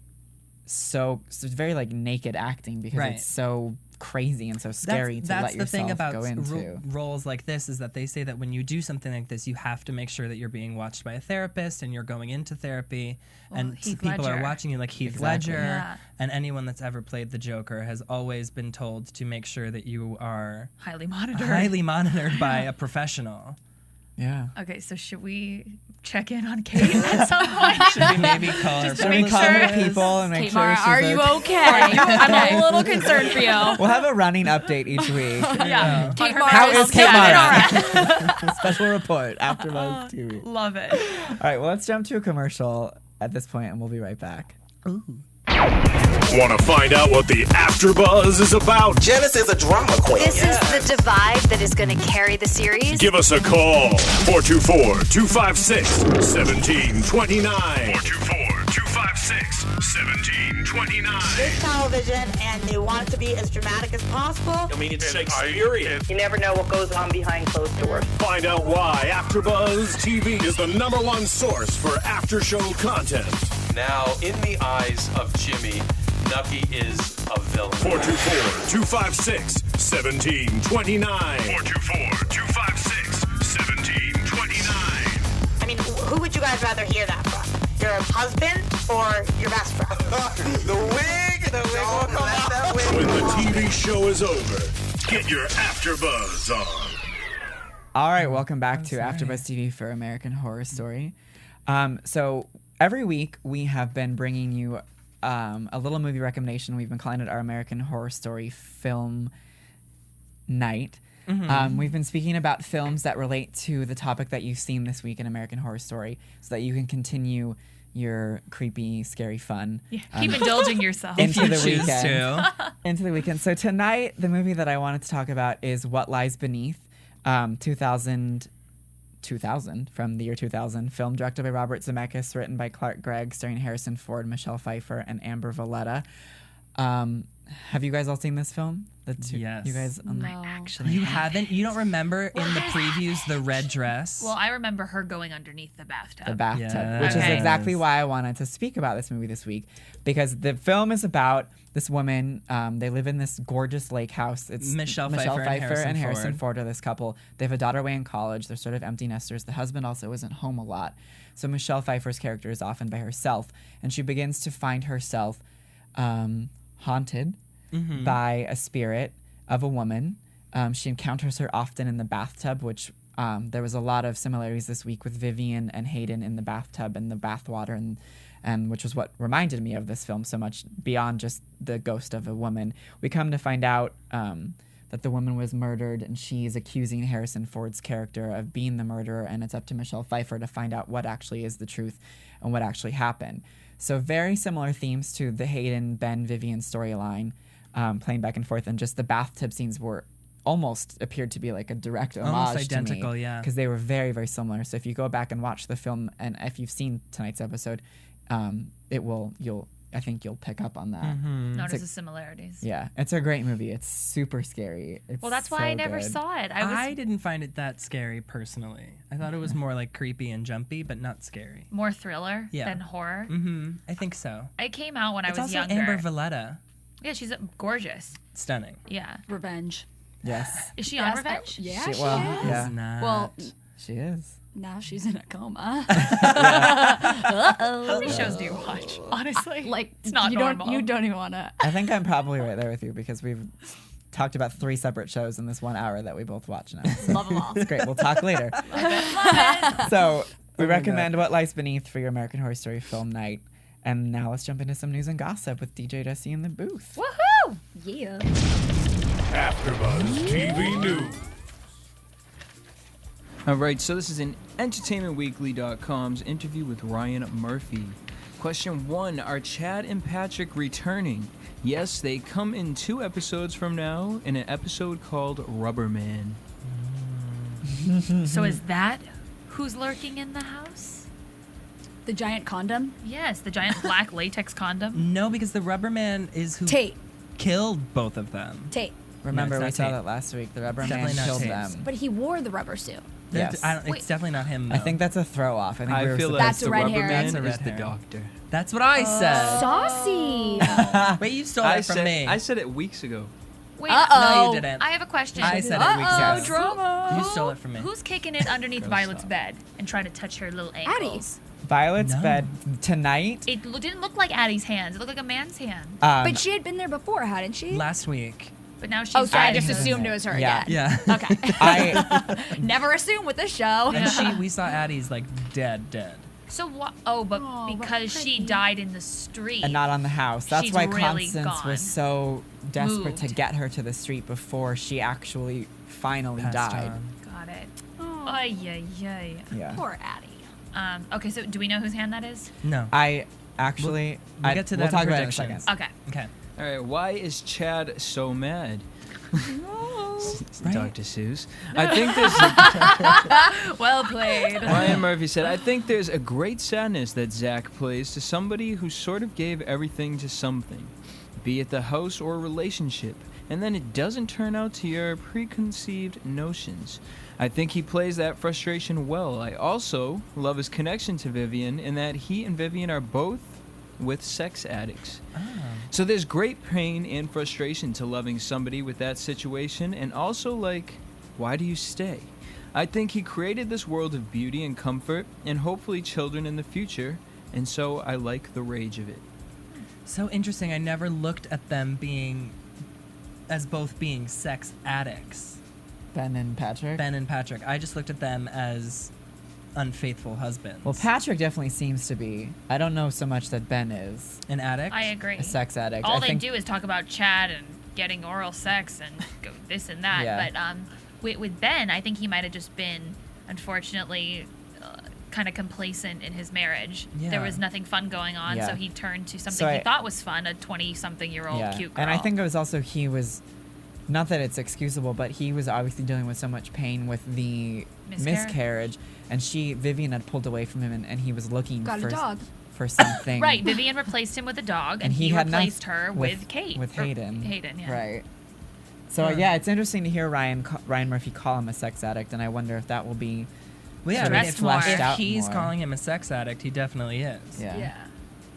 D: so it's very like naked acting because
E: Right.
D: it's so crazy and so scary to
E: that's
D: let
E: the
D: yourself
E: thing about
D: go into.
E: roles like this is that they say that when you do something like this, you have to make sure that you're being watched by a therapist and you're going into therapy, and
F: Heath
E: people are
F: Ledger.
E: watching you, like Heath
D: Exactly.
E: Ledger,
F: Yeah.
E: and anyone that's ever played the Joker has always been told to make sure that you are
F: Highly monitored.
E: highly monitored by a professional.
D: Yeah.
F: Okay, so should we check in on Kate at some point?
E: Should we maybe call her?
F: Just to
D: Should we
F: make
D: call
F: sure-
D: her people and make
G: Kate
D: sure
G: Mara,
D: she's
G: are you okay? I'm a little concerned for you.
D: We'll have a running update each week.
F: Yeah.
G: Kate
F: On her
G: Mara
D: How
F: mental
D: is
G: is
D: Kate
F: status.
D: Mara? Special report after Buzz TV.
F: Love it.
D: All right, well, let's jump to a commercial at this point, and we'll be right back.
C: Want to find out what the AfterBuzz is about?
A: Janice is a drama queen.
B: This is the divide that is going to carry the series.
C: Give us a call. 424-256-1729. 424-256-1729.
H: It's television and they want it to be as dramatic as possible.
A: I mean, it's Shakespearean.
H: You never know what goes on behind closed doors.
C: Find out why AfterBuzz TV is the #1 source for after-show content.
A: Now, in the eyes of Jimmy, Nucky is a villain.
C: 424-256-1729. 424-256-1729.
H: I mean, who would you guys rather hear that from? Your husband or your best friend?
A: The wig will come out.
C: When the TV show is over, get your AfterBuzz on.
D: All right, welcome back to AfterBuzz TV for American Horror Story. So every week we have been bringing you a little movie recommendation. We've been calling it our American Horror Story film night. We've been speaking about films that relate to the topic that you've seen this week in American Horror Story so that you can continue your creepy, scary fun.
F: Yeah, keep indulging yourself.
D: Into the
E: Choose
D: weekend.
E: to.
D: Into the weekend. So tonight, the movie that I wanted to talk about is What Lies Beneath, 2000 from the year 2000. Film directed by Robert Zemeckis, written by Clark Gregg, starring Harrison Ford, Michelle Pfeiffer, and Amber Valletta. Have you guys all seen this film?
E: Yes.
D: You guys?
G: No.
F: Actually,
E: You haven't? You don't remember in the previews the red dress?
F: well, I remember her going underneath the bathtub.
D: The bathtub,
E: Yes.
D: which is
F: Okay.
D: exactly why I wanted to speak about this movie this week, because the film is about this woman. They live in this gorgeous lake house. It's
E: Michelle Pfeiffer and
D: Harrison Ford are this couple. They have a daughter away in college. They're sort of empty nesters. The husband also isn't home a lot, so Michelle Pfeiffer's character is often by herself, and she begins to find herself haunted by a spirit of a woman. She encounters her often in the bathtub, which there was a lot of similarities this week with Vivien and Hayden in the bathtub and the bathwater, and which was what reminded me of this film so much. Beyond just the ghost of a woman, we come to find out that the woman was murdered, and she's accusing Harrison Ford's character of being the murderer, and it's up to Michelle Pfeiffer to find out what actually is the truth and what actually happened. So very similar themes to the Hayden, Ben, Vivien storyline, playing back and forth, and just the bathtub scenes were almost appeared to be like a direct homage
E: Almost identical,
D: to me,
E: yeah.
D: because they were very, very similar. So if you go back and watch the film, and if you've seen tonight's episode, I think you'll pick up on that.
F: Notice the similarities.
D: Yeah, it's a great movie. It's super scary. It's
F: Well, that's why
D: so
F: I never
D: good.
F: saw it.
E: I didn't find it that scary personally. I thought it was more like creepy and jumpy, but not scary.
F: more thriller
E: Yeah.
F: than horror.
E: I think so.
F: It came out when
E: It's
F: I was
E: also
F: younger.
E: Amber Valletta.
F: Yeah, she's gorgeous.
E: Stunning.
F: Yeah.
G: Revenge.
D: Yes,
F: Is she on
G: Yes,
F: Revenge?
G: Yeah,
D: She-
G: she
D: well,
G: is.
D: yeah.
E: Not.
G: Well,
D: she is.
G: now she's in a coma.
F: How many shows do you watch? Honestly,
G: Like,
F: it's not
G: you
F: normal.
G: You don't even want to.
D: I think I'm probably right there with you, because we've talked about 3 separate shows in this 1 hour that we both watch now. So
G: Love them all.
D: it's great. We'll talk later. So we recommend What Lies Beneath for your American Horror Story film night. And now let's jump into some news and gossip with DJ Desi in the booth.
F: Woohoo!
G: Yeah.
C: AfterBuzz TV News.
I: All right, so this is an EntertainmentWeekly.com's interview with Ryan Murphy. Question 1, are Chad and Patrick returning? Yes, they come in 2 episodes from now in an episode called Rubber Man.
F: So is that who's lurking in the house?
G: The giant condom.
F: Yes, the giant black latex condom.
E: No, because the Rubber Man is who
G: Tate.
E: killed both of them.
G: Tate.
D: Remember,
E: No,
D: we
E: it's
D: saw
E: not Tate.
D: that last week. The rubber man
E: Definitely not
D: killed
E: Tate.
D: them.
G: But he wore the rubber suit.
D: Yes.
E: It's
F: Wait.
E: definitely not him, though.
D: I think that's a throw off. I think we
I: I
D: were
I: feel
D: supposed-
I: like
G: That's a
I: the
G: red
I: Rubber
G: hair.
I: Man
E: That's a
I: is
E: red
I: the
E: hair.
I: doctor.
E: That's what I said.
G: Saucy.
E: Wait, you stole it from me.
I: I said it weeks ago.
F: Wait,
E: No, you didn't.
F: I have a question.
E: I said it weeks
G: Uh-oh,
E: ago.
G: drama.
E: You stole it from me.
F: Who's kicking it underneath
I: Girl,
F: Violet's
I: stop.
F: bed and trying to touch her little ankles?
D: Violet's
E: No.
D: bed tonight.
F: It didn't look like Addie's hands. It looked like a man's hand.
G: But she had been there before, hadn't she?
E: Last week.
F: But now she's
G: Oh, so I
F: adding
G: just
F: to it.
G: assumed it was her
D: Yeah.
G: again.
E: Yeah.
G: Okay.
D: I
G: Never assume with this show.
E: And we saw Addie's like dead.
F: So what? Oh, but
G: Oh,
F: because she died in the street.
D: and not on the house. That's
F: She's
D: why
F: really
D: Constance
F: gone.
D: was so desperate to
F: Moved.
D: get her to the street before she actually finally
E: Passed
D: died.
E: on.
F: Got it.
G: Oh,
F: Ay, ay, ay.
D: Yeah.
G: poor Addie.
F: Okay, so do we know whose hand that is?
E: No.
D: I actually
E: We'll get to
D: we'll
E: that
D: talk
E: in
D: about it in a second.
E: projections.
F: Okay.
E: Okay.
I: All right, why is Chad so mad?
D: Right?
I: Dr. Seuss. I think there's
F: Well played.
I: Ryan Murphy said, I think there's a great sadness that Zach plays to somebody who sort of gave everything to something, be it the house or a relationship, and then it doesn't turn out to your preconceived notions. I think he plays that frustration well. I also love his connection to Vivien in that he and Vivien are both with sex addicts. So there's great pain and frustration to loving somebody with that situation, and also like, why do you stay? I think he created this world of beauty and comfort and hopefully children in the future, and so I like the rage of it.
E: So interesting. I never looked at them as both being sex addicts.
D: Ben and Patrick.
E: Ben and Patrick. I just looked at them as unfaithful husbands.
D: Well, Patrick definitely seems to be. I don't know so much that Ben is
E: An addict?
F: I agree.
D: a sex addict.
F: All
D: I
F: they
D: think
F: do is talk about Chad and getting oral sex and go this and that.
D: Yeah.
F: But with Ben, I think he might have just been, unfortunately, kind of complacent in his marriage.
E: Yeah.
F: There was nothing fun going on,
D: Yeah.
F: so he turned to something he thought was fun, a 20-something-year-old cute girl.
D: And I think it was also he was, not that it's excusable, but he was obviously dealing with so much pain with the miscarriage, and Vivien had pulled away from him, and he was looking
G: Got a dog.
D: for something.
F: Right, Vivien replaced him with a dog, and he
D: had
F: replaced her with Kate.
D: With Hayden.
F: Hayden, yeah.
D: Right. So yeah, it's interesting to hear Ryan Murphy call him a sex addict, and I wonder if that will be
E: Well, yeah,
D: sort
E: I
D: of
E: mean,
D: fleshed
E: if
D: out
E: he's
D: more.
E: calling him a sex addict, he definitely is.
D: Yeah.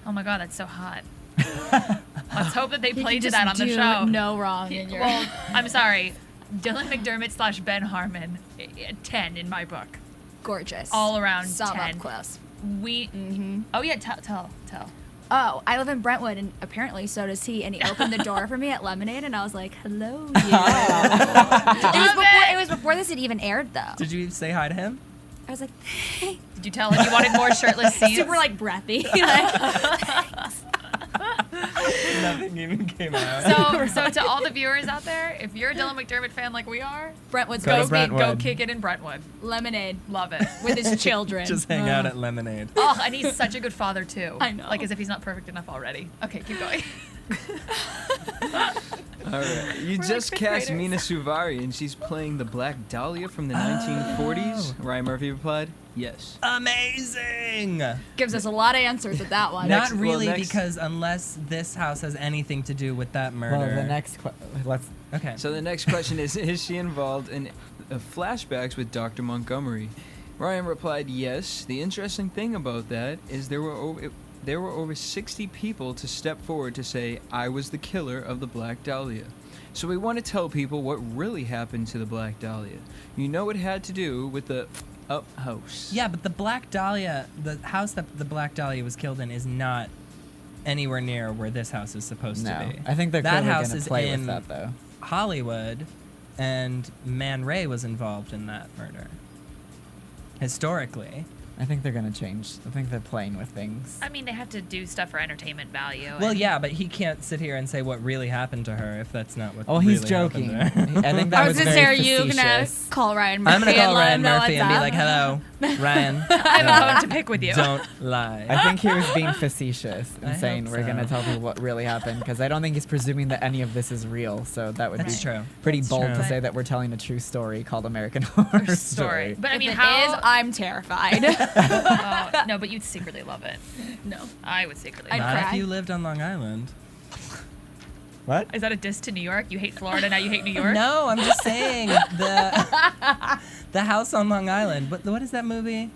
F: Oh my god, that's so hot. Let's hope that they
G: You
F: played
G: can
F: to that
G: just
F: on the
G: do
F: show.
G: no wrong in your.
F: Well, I'm sorry. Dylan McDermott / Ben Harmon, 10 in my book.
G: Gorgeous.
F: All around
G: Saw
F: 10.
G: up close.
F: Oh yeah, tell.
G: Oh, I live in Brentwood, and apparently so does he. And he opened the door for me at Lemonade, and I was like, "Hello, you." It was before this had even aired, though.
E: Did you say hi to him?
G: I was like,
F: Did you tell him you wanted more shirtless scenes?
G: super like breathy. Like,
E: Nothing even came out.
F: So to all the viewers out there, if you're a Dylan McDermott fan like we are,
G: Brentwood's
D: Go to
G: go
D: Brentwood.
F: go kick it in Brentwood.
G: Lemonade
F: Love it.
G: with his children.
E: Just hang out at Lemonade.
F: Oh, and he's such a good father too.
G: I know.
F: Like as if he's not perfect enough already. Okay, keep going.
I: All right. You
F: We're
I: just
F: like fifth
I: cast
F: graders.
I: Mina Suvari, and she's playing the Black Dahlia from the 1940s. Ryan Murphy replied, yes.
E: Amazing!
G: Gives us a lot of answers with that one.
E: Not
I: well,
E: really,
I: next-
E: because unless this house has anything to do with that murder.
D: Well, the next let's.
E: Okay.
I: So the next question is she involved in flashbacks with Dr. Montgomery? Ryan replied, yes. The interesting thing about that is there were over 60 people to step forward to say, I was the killer of the Black Dahlia. So we want to tell people what really happened to the Black Dahlia. You know it had to do with the up house.
E: Yeah, but the Black Dahlia, the house that the Black Dahlia was killed in, is not anywhere near where this house is supposed
D: No,
E: to be.
D: I think they're
E: that
D: clearly
E: house
D: going
E: is
D: to play
E: in
D: with that though.
E: Hollywood, and Man Ray was involved in that murder. Historically.
D: I think they're going to change. I think they're playing with things.
F: I mean, they have to do stuff for entertainment value.
E: Well,
F: and-
E: yeah, but he can't sit here and say what really happened to her if that's not what.
D: Oh, he's
E: really
D: joking.
E: happened there.
D: I think that
G: I
D: was
G: was gonna say,
D: very
G: are you gonna
D: facetious.
G: call Ryan Murphy?
E: I'm gonna call
G: and let
E: Ryan
G: him know
E: Murphy
G: what's
E: and be
G: up?
E: like, "Hello, Ryan.
F: I have a bone to pick with you.
E: Don't lie."
D: I think he was being facetious
E: I
D: and saying
E: hope
D: we're going to
E: so.
D: tell people what really happened because I don't think he's presuming that any of this is real. So that would
E: That's
D: be
E: true.
D: pretty
E: That's
D: bold
E: true.
D: to say that we're telling a true story called American Horror Story.
F: But I
G: If
F: mean,
G: it
F: how?
G: is, I'm terrified.
F: No, but you'd secretly love it.
G: No.
F: I would secretly
G: I'd
F: love
E: Not
F: it.
G: cry.
E: if you lived on Long Island.
D: What?
F: Is that a diss to New York? You hate Florida, now you hate New York?
E: No, I'm just saying the house on Long Island. What is that movie?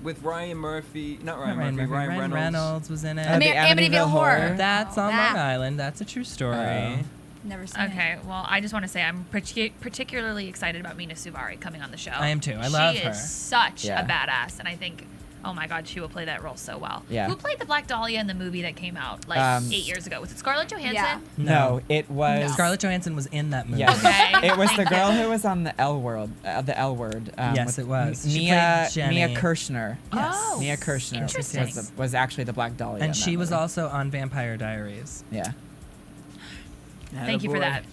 I: With Ryan Murphy, not Ryan
E: Ryan
I: Murphy, Ryan
E: Ryan
I: Reynolds.
E: was in it.
D: Oh, the
G: Amityville Horror.
E: That's on
G: That.
E: Long Island. That's a true story.
D: Oh.
G: Never seen
F: Okay, well, I just want to say I'm particularly excited about Mina Suvari coming on the show.
E: I am too. I love
F: She
E: her.
F: is such
D: Yeah.
F: a badass, and I think, oh my god, she will play that role so well.
D: Yeah.
F: Who played the Black Dahlia in the movie that came out like 8 years ago? Was it Scarlett Johansson?
G: Yeah.
D: No, it was.
E: Scarlett Johansson was in that movie.
D: Yes.
F: Okay.
D: It was the
F: Thank
D: girl
F: you.
D: who was on the L Word. The L Word.
E: Yes,
D: with
E: it was. She
D: Mia
E: played Jenny.
D: Mia Kirshner.
F: Oh,
D: Mia Kirshner
F: interesting.
D: was actually the Black Dahlia. in
E: And
D: that
E: she was
D: movie.
E: also on Vampire Diaries.
D: Yeah.
F: Thank you for
I: Attaboy.
F: that.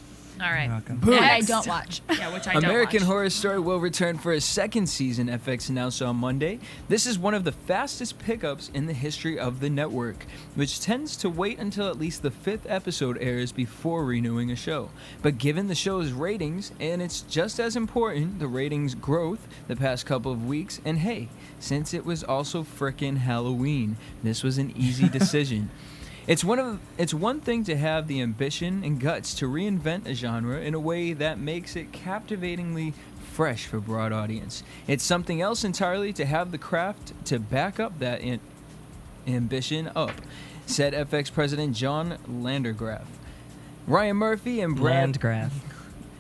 F: All right.
E: You're welcome.
G: That I
F: Next.
G: don't watch.
F: Yeah, which I don't
I: American
F: watch.
I: Horror Story will return for a second season, FX announced on Monday. This is one of the fastest pickups in the history of the network, which tends to wait until at least the 5th episode airs before renewing a show. But given the show's ratings, and it's just as important, the ratings growth the past couple of weeks, and hey, since it was also frickin' Halloween, this was an easy decision. It's one thing to have the ambition and guts to reinvent a genre in a way that makes it captivatingly fresh for a broad audience. It's something else entirely to have the craft to back up that ambition up, said FX President John Landgraf. Ryan Murphy and Brad...
E: Landgraf.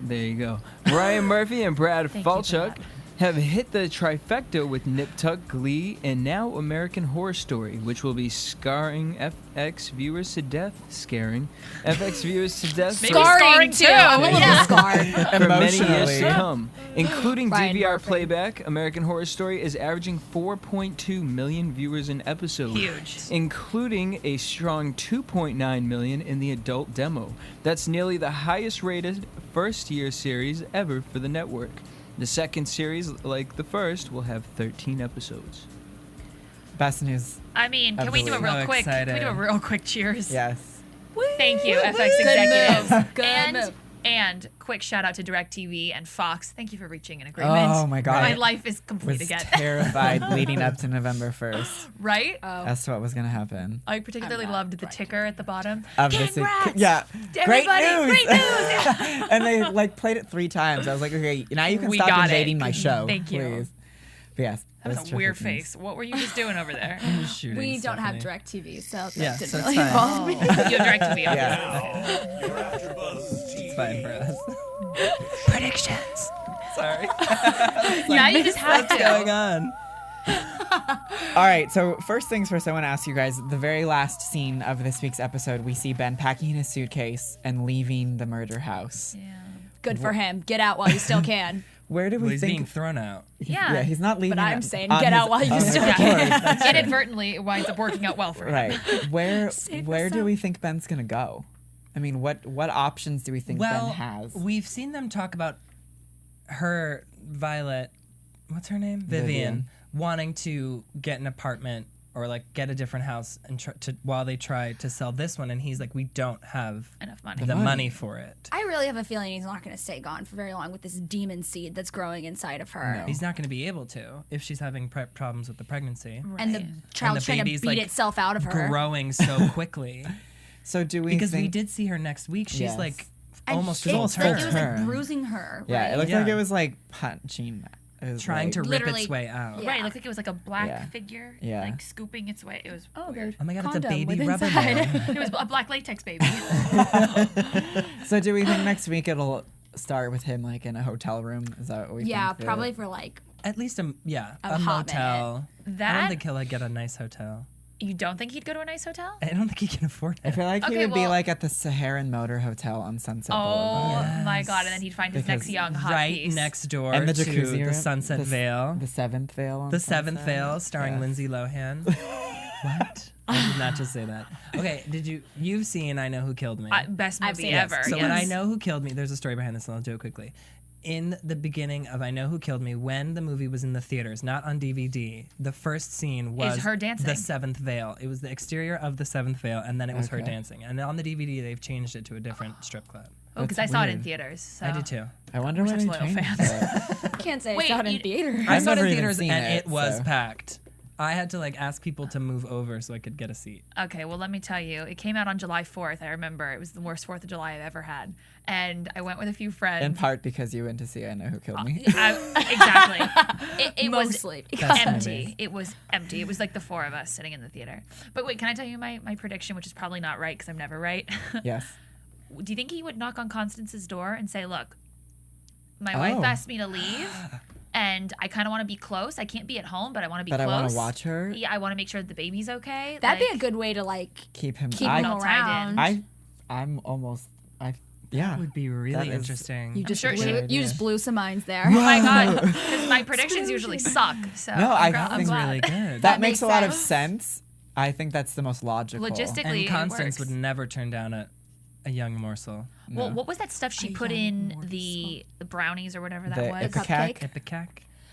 I: There you go. Ryan Murphy and Brad
F: Thank you for
I: Falchuk
F: that.
I: have hit the trifecta with Nip Tuck, Glee, and now American Horror Story, which will be scaring FX viewers to death. Scaring FX viewers to death.
F: Maybe scarring too.
G: I'm a little scarred.
I: For many years
D: Emotionally.
I: to come. Including
G: Ryan
I: DVR
G: Murphy.
I: playback, American Horror Story is averaging 4.2 million viewers an episode.
F: Huge.
I: Including a strong 2.9 million in the adult demo. That's nearly the highest rated first-year series ever for the network. The second series, like the first, will have 13 episodes.
D: Best news.
F: I mean, can
D: Of
F: we
D: the
F: do a
D: week.
F: real
E: So
F: quick? Can we do a
E: excited.
F: real quick cheers?
D: Yes.
F: Thank you, FX executives.
G: Good move.
F: And quick shout out to DirecTV and Fox. Thank you for reaching an agreement.
D: Oh my God.
F: My life is complete
D: Was
F: again.
D: terrified leading up to November 1st.
F: Right?
D: As to what was going to happen.
F: I particularly loved the ticker at the bottom.
D: Of this-
F: Congrats!
D: yeah. Great
F: Everybody,
D: news.
F: great news!
D: And they like played it 3 times. I was like, okay, now you can
F: We
D: stop
F: got it.
D: invading my show.
F: Thank you.
D: Please. But yes.
F: That was a
D: terrific
F: weird
D: news.
F: face. What were you just doing over there?
E: Shooting
G: We don't have
E: Stephanie.
G: DirecTV, so that
E: Yeah,
G: didn't
E: so it's
G: really
E: fine.
G: involve me.
F: You have DirecTV.
D: Yeah.
E: It's fine for us.
F: Predictions.
E: Sorry.
F: Yeah, you just have
E: What's going
F: to.
E: on?
D: All right, so first things first, I want to ask you guys, the very last scene of this week's episode, we see Ben packing his suitcase and leaving the murder house.
G: Good for him. Get out while you still can.
D: Where do we
E: Well, he's being
D: think...
E: thrown out.
F: Yeah.
D: he's not leaving.
G: But I'm
D: it
G: saying
D: on
G: get
D: his
G: out while you
D: own
G: still
D: accord.
G: can.
F: Inadvertently, it winds up working out well for him.
D: Right. Where
G: Save
D: do
G: yourself.
D: we think Ben's going to go? I mean, what options do we think Ben
E: Well,
D: has?
E: we've seen them talk about her, Violet, what's her name? Vivien, wanting to get an apartment or like get a different house and while they try to sell this one, and he's like, we don't have
F: Enough money.
E: the money for it.
G: I really have a feeling he's not going to stay gone for very long with this demon seed that's growing inside of her.
D: No.
E: He's not going to be able to if she's having problems with the pregnancy.
G: And the child's trying to
E: baby's,
G: beat
E: like,
G: itself out of her.
E: Growing so quickly.
D: So do we
E: Because
D: think...
E: we did see her next week. She's
D: Yes.
E: like
G: And
E: almost
G: it,
E: full
G: like, it was
E: term.
G: like bruising her.
D: Yeah,
G: right?
D: it looked
E: Yeah.
D: like it was like punching. It was
E: Trying
D: like-
E: to rip
G: Literally-
E: its way out.
G: Yeah.
F: Right, it looked like it was like a black
D: Yeah.
F: figure,
D: Yeah.
F: like scooping its way. It was weird.
E: Oh my god, it's a
G: Condom
E: baby
G: with
E: rubber
G: inside.
E: band.
F: It was a black latex baby.
D: So do we think next week it'll start with him like in a hotel room? Is that what we
G: Yeah,
D: think?
G: probably for like
E: At least a
G: A hot
E: motel. I
F: That-
E: don't think he'll like get a nice hotel.
F: You don't think he'd go to a nice hotel?
E: I don't think he can afford
D: I
E: it.
D: feel like he
F: Okay,
D: would be
F: well-
D: like at the Saharan Motor Hotel on Sunset
F: Oh
D: Boulevard.
F: my god! And then he'd find his
D: Because
F: next young hot
E: Right
F: piece.
E: next door
D: And the
E: to
D: jacuzzi
E: the
D: room,
E: Sunset Veil.
D: The Seventh Veil. On
E: The Seventh
D: Sunset.
E: Veil, starring
D: Yeah.
E: Lindsay Lohan. What? I did not just say that. Okay, you've seen I Know Who Killed Me?
F: Best
G: I've
F: movie
G: seen it.
F: ever.
E: So
F: yes.
E: when I Know Who Killed Me, there's a story behind this, and I'll do it quickly. In the beginning of I Know Who Killed Me, when the movie was in the theaters, not on DVD, the first scene was
F: her dancing.
E: the Seventh Veil. It was the exterior of the Seventh Veil, and then it was her
D: Okay.
E: dancing. And on the DVD, they've changed it to a different strip club.
F: Oh, because I
D: That's
F: saw it in
D: weird.
F: theaters. So.
E: I did too.
D: I wonder
F: We're
D: when
F: such
D: they
F: loyal
D: changed
F: fans.
D: it.
G: I can't say I
F: Wait,
G: saw it in
F: you-
G: theater.
E: I
D: I've
E: saw it in
D: never even
E: theaters,
D: seen
E: and
D: it,
E: it was
D: so-
E: packed. I had to like ask people to move over so I could get a seat.
F: Okay, well, let me tell you. It came out on July 4th. I remember it was the worst 4th of July I've ever had. And I went with a few friends.
D: In part because you went to see I Know Who Killed Me.
F: Exactly. It
G: Mostly
F: was
G: because-
F: empty. It was empty. It was like the 4 of us sitting in the theater. But wait, can I tell you my prediction, which is probably not right because I'm never right?
D: Yes.
F: Do you think he would knock on Constance's door and say, look, my wife
D: Oh.
F: asked me to leave and I kind of want to be close. I can't be at home, but I want to be
D: But
F: close.
D: I want to watch her.
F: Yeah, I want to make sure that the baby's okay.
G: That'd be
F: Like,
G: a good way to like
D: Keep him.
G: keep
D: I,
G: him
F: all tied in.
G: around.
D: I'm almost. Yeah.
E: That would be really
D: That is-
E: interesting.
G: You just
F: sure
G: blew,
F: she-
G: you just blew some minds there.
F: Oh my God. Because my predictions usually suck. So
D: No, I
F: I'm
D: think-
F: I'm
E: That's
F: glad.
E: really good.
D: That makes
G: makes
D: a lot of
G: sense.
D: sense. I think that's the most logical.
F: Logistically,
E: And Constance
F: it
E: would
F: works.
E: never turn down a young morsel.
F: Well,
D: No.
F: what was that stuff she put in the brownies or whatever that
D: The
F: was?
D: Ipecac?
G: Cupcake.
E: Ipecac.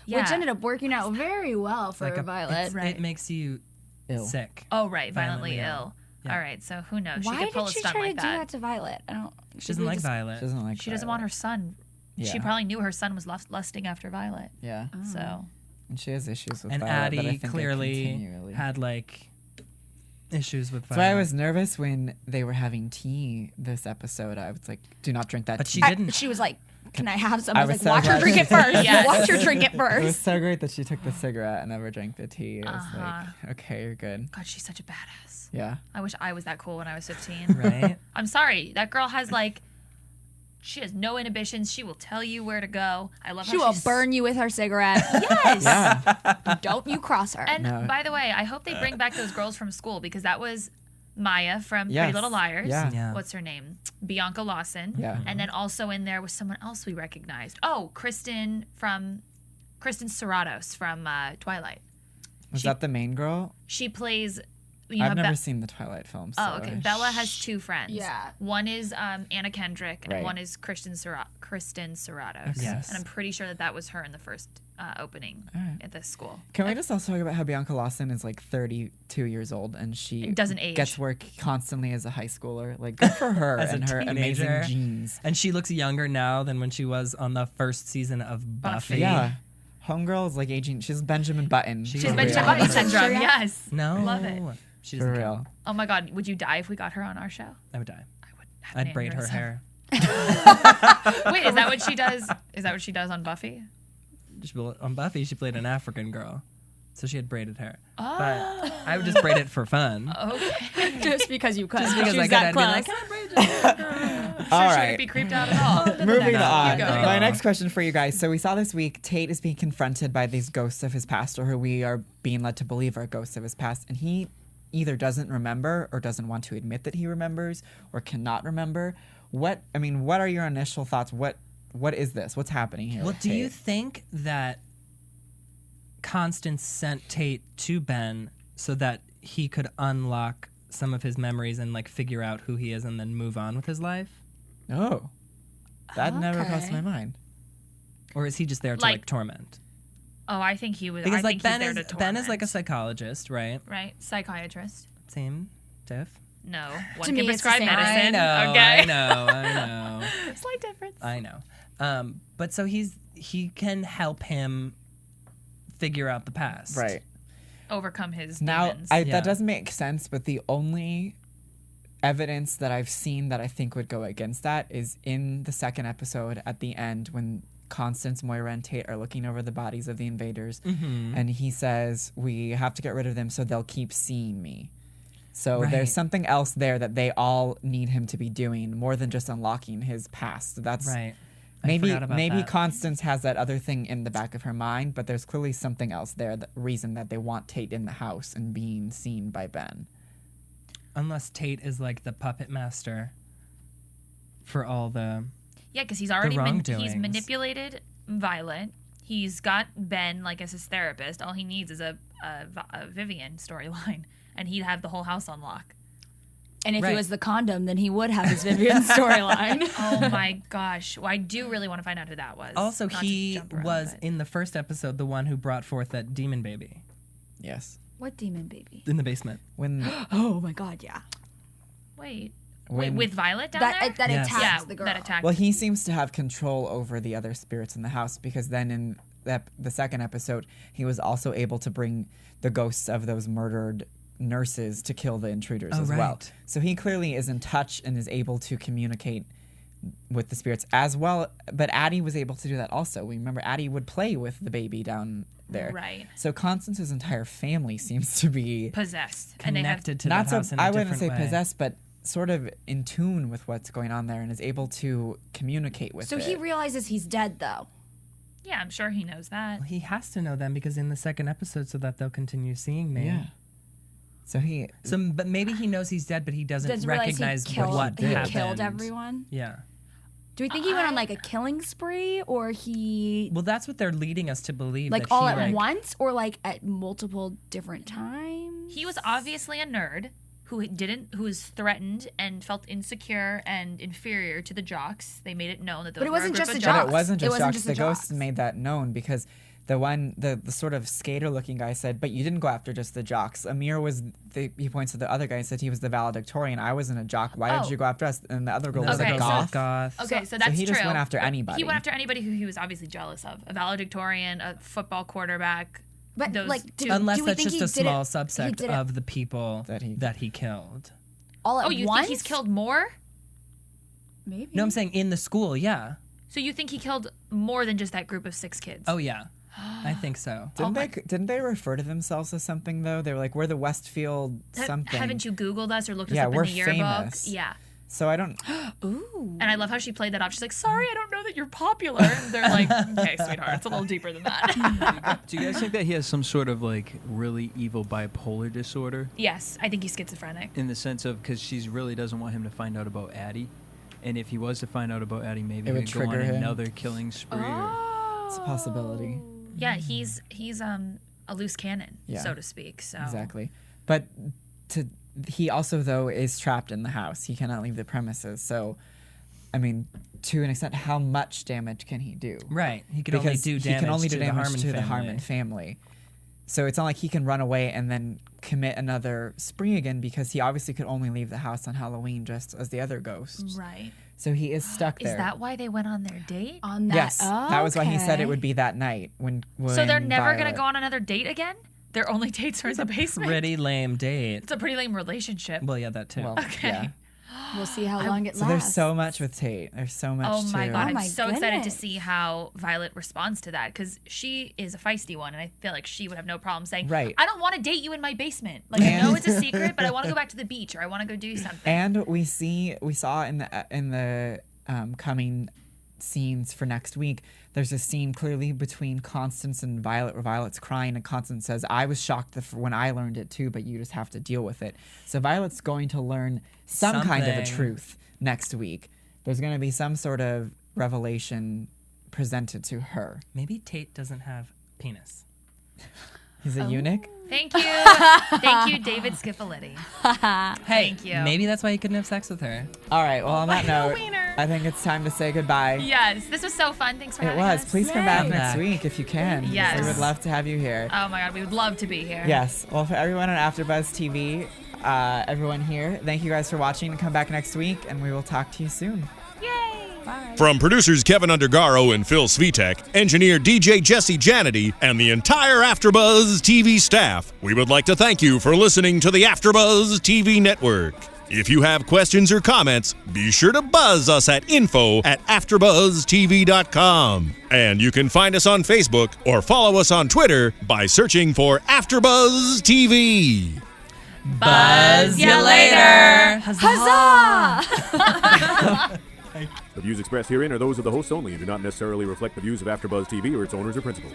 F: Yeah.
G: Which ended up working out very well for
E: Like
G: Violet.
F: Right.
E: It makes you
D: Ill.
E: sick.
F: Oh, right, violently
E: Violently
F: ill.
E: Yeah.
F: All right, so who knows?
G: Why
F: she could pull
G: did
F: a
G: she
F: stunt
G: try
F: like
G: to do that to Violet? I don't.
E: She doesn't like Violet.
D: She doesn't like.
F: She doesn't want her son. She
D: Yeah.
F: probably knew her son was lusting after Violet.
D: Yeah.
F: So
D: And she has issues with
E: And
D: Violet that I
E: Addie
D: think are
E: clearly
D: continually.
E: had like issues with
D: That's
E: Violet.
D: why I was nervous when they were having tea this episode. I was like, "Do not drink that
E: But
D: tea."
E: she didn't.
G: She was like, "Can I have some?"
D: I
G: I was
D: was
G: like,
D: so
G: "Watch her
D: glad
G: drink
D: she
G: it first.
F: Yes.
G: Watch her drink it
D: It was
G: first."
D: so great that she took the cigarette and never drank the tea. It was
F: Uh-huh.
D: like, okay, you're good.
F: God, she's such a badass.
D: Yeah.
F: I wish I was that cool when I was 15.
E: Right?
F: I'm sorry, that girl has like She has no inhibitions. She will tell you where to go. I love
G: She
F: how
G: will
F: she's
G: burn you with her cigarette.
F: Yes.
D: Yeah.
G: Don't you cross her.
F: And by the way, I hope they bring back those girls from school because that was Maya from
D: Yes.
F: Pretty Little Liars.
D: Yeah.
F: What's her name? Bianca Lawson.
D: Yeah.
F: And then also in there was someone else we recognized. Oh, Kristen Serratos from Twilight.
D: Was that the main girl?
F: She plays.
D: I've never seen the Twilight films.
F: Oh, okay. Bella has two friends.
G: Yeah.
F: One is Anna Kendrick, and
D: Right.
F: one is Kristen Serratos.
D: Okay.
E: Yes.
F: And I'm pretty sure that was her in the first opening at this school.
D: Can we just also talk about how Bianca Lawson is like 32 years old and she
F: Doesn't age.
D: gets work constantly as a high schooler? Like, good for her
E: As a
D: and her amazing
E: teenager.
D: genes.
E: And she looks younger now than when she was on the first season of Buffy.
D: Yeah. Homegirl is like aging. She's Benjamin Button.
E: She's
F: She's
E: For
F: Benjamin
E: real.
F: Button syndrome. Yes.
E: No.
F: Love it.
E: She
D: For
E: doesn't
D: real.
E: count.
F: Oh my God, would you die if we got her on our show?
E: I would die.
F: I would. Have
E: I'd
F: an
E: braid her
F: aneurysm.
E: hair.
F: Wait, is that what she does? Is that what she does on Buffy?
E: On Buffy, she played an African girl. So she had braided hair.
F: Oh.
E: But I would just braid it for fun.
F: Okay.
G: Just because you could.
E: Just because
G: She
E: I
G: was
E: could,
G: that
E: I'd be like,
G: close.
E: "Can I braid your hair, girl?"
D: All
F: She
D: right.
F: wouldn't be creeped out at all.
D: Moving
E: No,
D: on.
E: you go.
D: My next question for you guys. So we saw this week Tate is being confronted by these ghosts of his past, or who we are being led to believe are ghosts of his past, and he either doesn't remember or doesn't want to admit that he remembers or cannot remember. What are your initial thoughts? What is this? What's happening here?
E: Well,
D: with
E: do you
D: Tate?
E: think that Constance sent Tate to Ben so that he could unlock some of his memories and like figure out who he is and then move on with his life?
D: Oh, that never crossed
G: Okay.
D: my mind.
E: Or is he just there to
F: Like-
E: like torment?
F: Oh, I think he was.
E: Because
F: I
E: like
F: think
E: Ben
F: he's
E: is
F: there to
E: Ben is like a
F: torment.
E: psychologist, right?
F: right psychiatrist.
E: Same diff.
F: No, one
G: To
F: can
G: me, it's the
F: prescribe
G: same.
F: medicine.
E: I know,
F: okay.
E: I know.
F: Slight difference.
E: I know. But so he can help him figure out the past.
D: Right.
F: Overcome his
D: Now,
F: demons.
E: Yeah.
D: that doesn't make sense, but the only evidence that I've seen that I think would go against that is in the second episode at the end when Constance, Moira, and Tate are looking over the bodies of the invaders, and he says, "We have to get rid of them so they'll keep seeing me." So
E: Right.
D: there's something else there that they all need him to be doing more than just unlocking his past. So that's
E: Right. I
D: maybe
E: forgot about that.
D: Constance has that other thing in the back of her mind, but there's clearly something else there. The reason that they want Tate in the house and being seen by Ben.
E: Unless Tate is like the puppet master for all the.
F: Yeah, because he's already he's
E: wrongdoings.
F: manipulated Violet. He's got Ben like as his therapist. All he needs is a Vivien storyline, and he'd have the whole house on lock.
G: And if
E: Right.
G: he was the condom, then he would have his Vivien storyline.
F: Oh my gosh! Well, I do really want to find out who that was.
E: Also,
F: Not to
E: he
F: jump around,
E: was
F: but-
E: in the first episode the one who brought forth that demon baby
D: Yes.
G: What demon baby?
E: in the basement.
D: When
G: Oh my God, yeah.
F: Wait,
D: When-
F: with Violet down
G: That
F: there?
G: that
E: Yes.
G: attacks
F: yeah,
G: the girl.
F: that attacked.
D: well, he seems to have control over the other spirits in the house because then in the second episode, he was also able to bring the ghosts of those murdered nurses to kill the intruders
E: Oh,
D: as well.
E: right.
D: So he clearly is in touch and is able to communicate with the spirits as well. But Addie was able to do that also. We remember Addie would play with the baby down there.
F: Right.
D: So Constance's entire family seems to be
F: possessed,
E: Connected to
D: not
E: that
D: so
E: house in a
D: I wouldn't
E: different
D: say
E: way.
D: possessed, but sort of in tune with what's going on there and is able to communicate with
G: So
D: it.
G: he realizes he's dead, though.
F: Yeah, I'm sure he knows that.
E: He has to know them because in the second episode, so that they'll continue seeing me.
D: Yeah. So he
E: So, but maybe he knows he's dead, but he doesn't
G: Doesn't realize
E: recognize
G: he killed,
E: what
G: he
E: happened.
G: killed everyone.
E: Yeah.
G: Do we think he went on like a killing spree, or he
E: Well, that's what they're leading us to believe.
G: like
E: that
G: all
E: he,
G: at
E: like,
G: once, or like at multiple different times?
F: He was obviously a nerd who was threatened and felt insecure and inferior to the jocks. They made it known that those
G: But it
F: were
G: wasn't
F: a group
G: just
F: of
G: the
D: but
F: jocks.
D: it wasn't
G: It
D: just
G: wasn't
D: jocks.
G: just
D: The
G: the
D: ghosts
G: jocks.
D: made that known because the sort of skater looking guy said, but you didn't go after just the jocks. Amir he points to the other guy and said he was the valedictorian. I wasn't a jock. Why
F: Oh.
D: did you go after us? And the other girl was
F: Okay,
D: a
F: so-
D: goth.
E: goth.
F: Okay, so that's
D: he
F: true.
D: just went after
F: But
D: anybody.
F: He went after anybody who he was obviously jealous of. A valedictorian, a football quarterback.
G: But
F: those
G: like,
F: two.
E: Unless
G: do we
E: that's
G: think
E: just
G: he
E: a
G: did
E: small
G: it- he
E: subsect
G: did it
E: of the people
D: that he
E: killed.
G: all at
F: Oh, you
G: once?
F: think he's killed more?
G: Maybe.
E: No, I'm saying in the school, yeah.
F: So you think he killed more than just that group of 6 kids?
E: Oh, yeah. I think so.
D: Didn't they refer to themselves as something though? They were like, we're the Westfield something.
F: Haven't you Googled us or looked us
D: Yeah,
F: up
D: we're
F: in the yearbook?
D: famous.
F: Yeah.
D: So I don't.
F: And I love how she played that off. She's like, sorry, I don't know that you're popular. And they're like, okay, sweetheart, it's a little deeper than that.
I: Do you guys think that he has some sort of like really evil bipolar disorder?
F: Yes, I think he's schizophrenic.
I: In the sense of, because she really doesn't want him to find out about Addie. And if he was to find out about Addie, maybe
D: It
I: he
D: would
I: could go on
D: trigger him.
I: another killing spree.
D: It's a possibility.
F: Yeah, he's a loose cannon,
D: Yeah.
F: so to speak. So
D: Exactly. But he also, though, is trapped in the house. He cannot leave the premises. So, I mean, to an extent, how much damage can he do?
E: Right. He can only do damage to the Harmon
D: family. So it's not like he can run away and then commit another spree again, because he obviously could only leave the house on Halloween just as the other ghosts.
F: Right.
D: So he is stuck there.
F: Is that why they went on their date?
G: On that.
D: Yes. That was why he said it
G: Okay.
D: would be that night. When
F: So they're never going to
D: Violet-
F: go on another date again? Their only dates are in the basement?
E: Pretty lame date.
F: It's a pretty lame relationship.
E: Well, yeah, that too.
D: Well,
F: Okay.
D: yeah.
G: We'll see how long it
D: So
G: lasts.
D: there's so much with Tate. There's so much
F: Oh my
D: to-
F: god,
G: Oh
F: I'm
G: my
F: so excited to
G: goodness.
F: see how Violet responds to that, because she is a feisty one, and I feel like she would have no problem saying,
D: Right.
F: I don't want to date you in my basement. Like, I know it's a secret, but I want to go back to the beach, or I want to go do something.
D: And we saw in the coming scenes for next week, there's a scene clearly between Constance and Violet where Violet's crying and Constance says, I was shocked when I learned it too, but you just have to deal with it. So Violet's going to learn some kind of a
E: Something.
D: truth next week. There's going to be some sort of revelation presented to her.
E: Maybe Tate doesn't have penis.
D: He's a eunuch?
F: Thank you. Thank you, David Schifilliti.
E: Hey,
F: Thank you.
E: maybe that's why he couldn't have sex with her.
D: All right, well, on that
F: no
D: note,
F: wiener.
D: I think it's time to say goodbye.
F: Yes, this was so fun. Thanks for
D: It
F: having
D: was.
F: us.
D: Please come back
E: Yay.
D: next
E: Back.
D: week if you can.
F: Yes.
D: We would love to have you here.
F: Oh my god, we would love to be here.
D: Yes. Well, for everyone on AfterBuzz TV, everyone here, thank you guys for watching. Come back next week, and we will talk to you soon.
F: Yay.
C: From producers Kevin Undergaro and Phil Svitek, engineer DJ Jesse Janity, and the entire AfterBuzz TV staff, we would like to thank you for listening to the AfterBuzz TV network. If you have questions or comments, be sure to buzz us at info@AfterBuzzTV.com. And you can find us on Facebook or follow us on Twitter by searching for AfterBuzz TV.
E: Buzz
F: ya later.
G: Huzzah!
J: The views expressed herein are those of the hosts only and do not necessarily reflect the views of AfterBuzz TV or its owners or principals.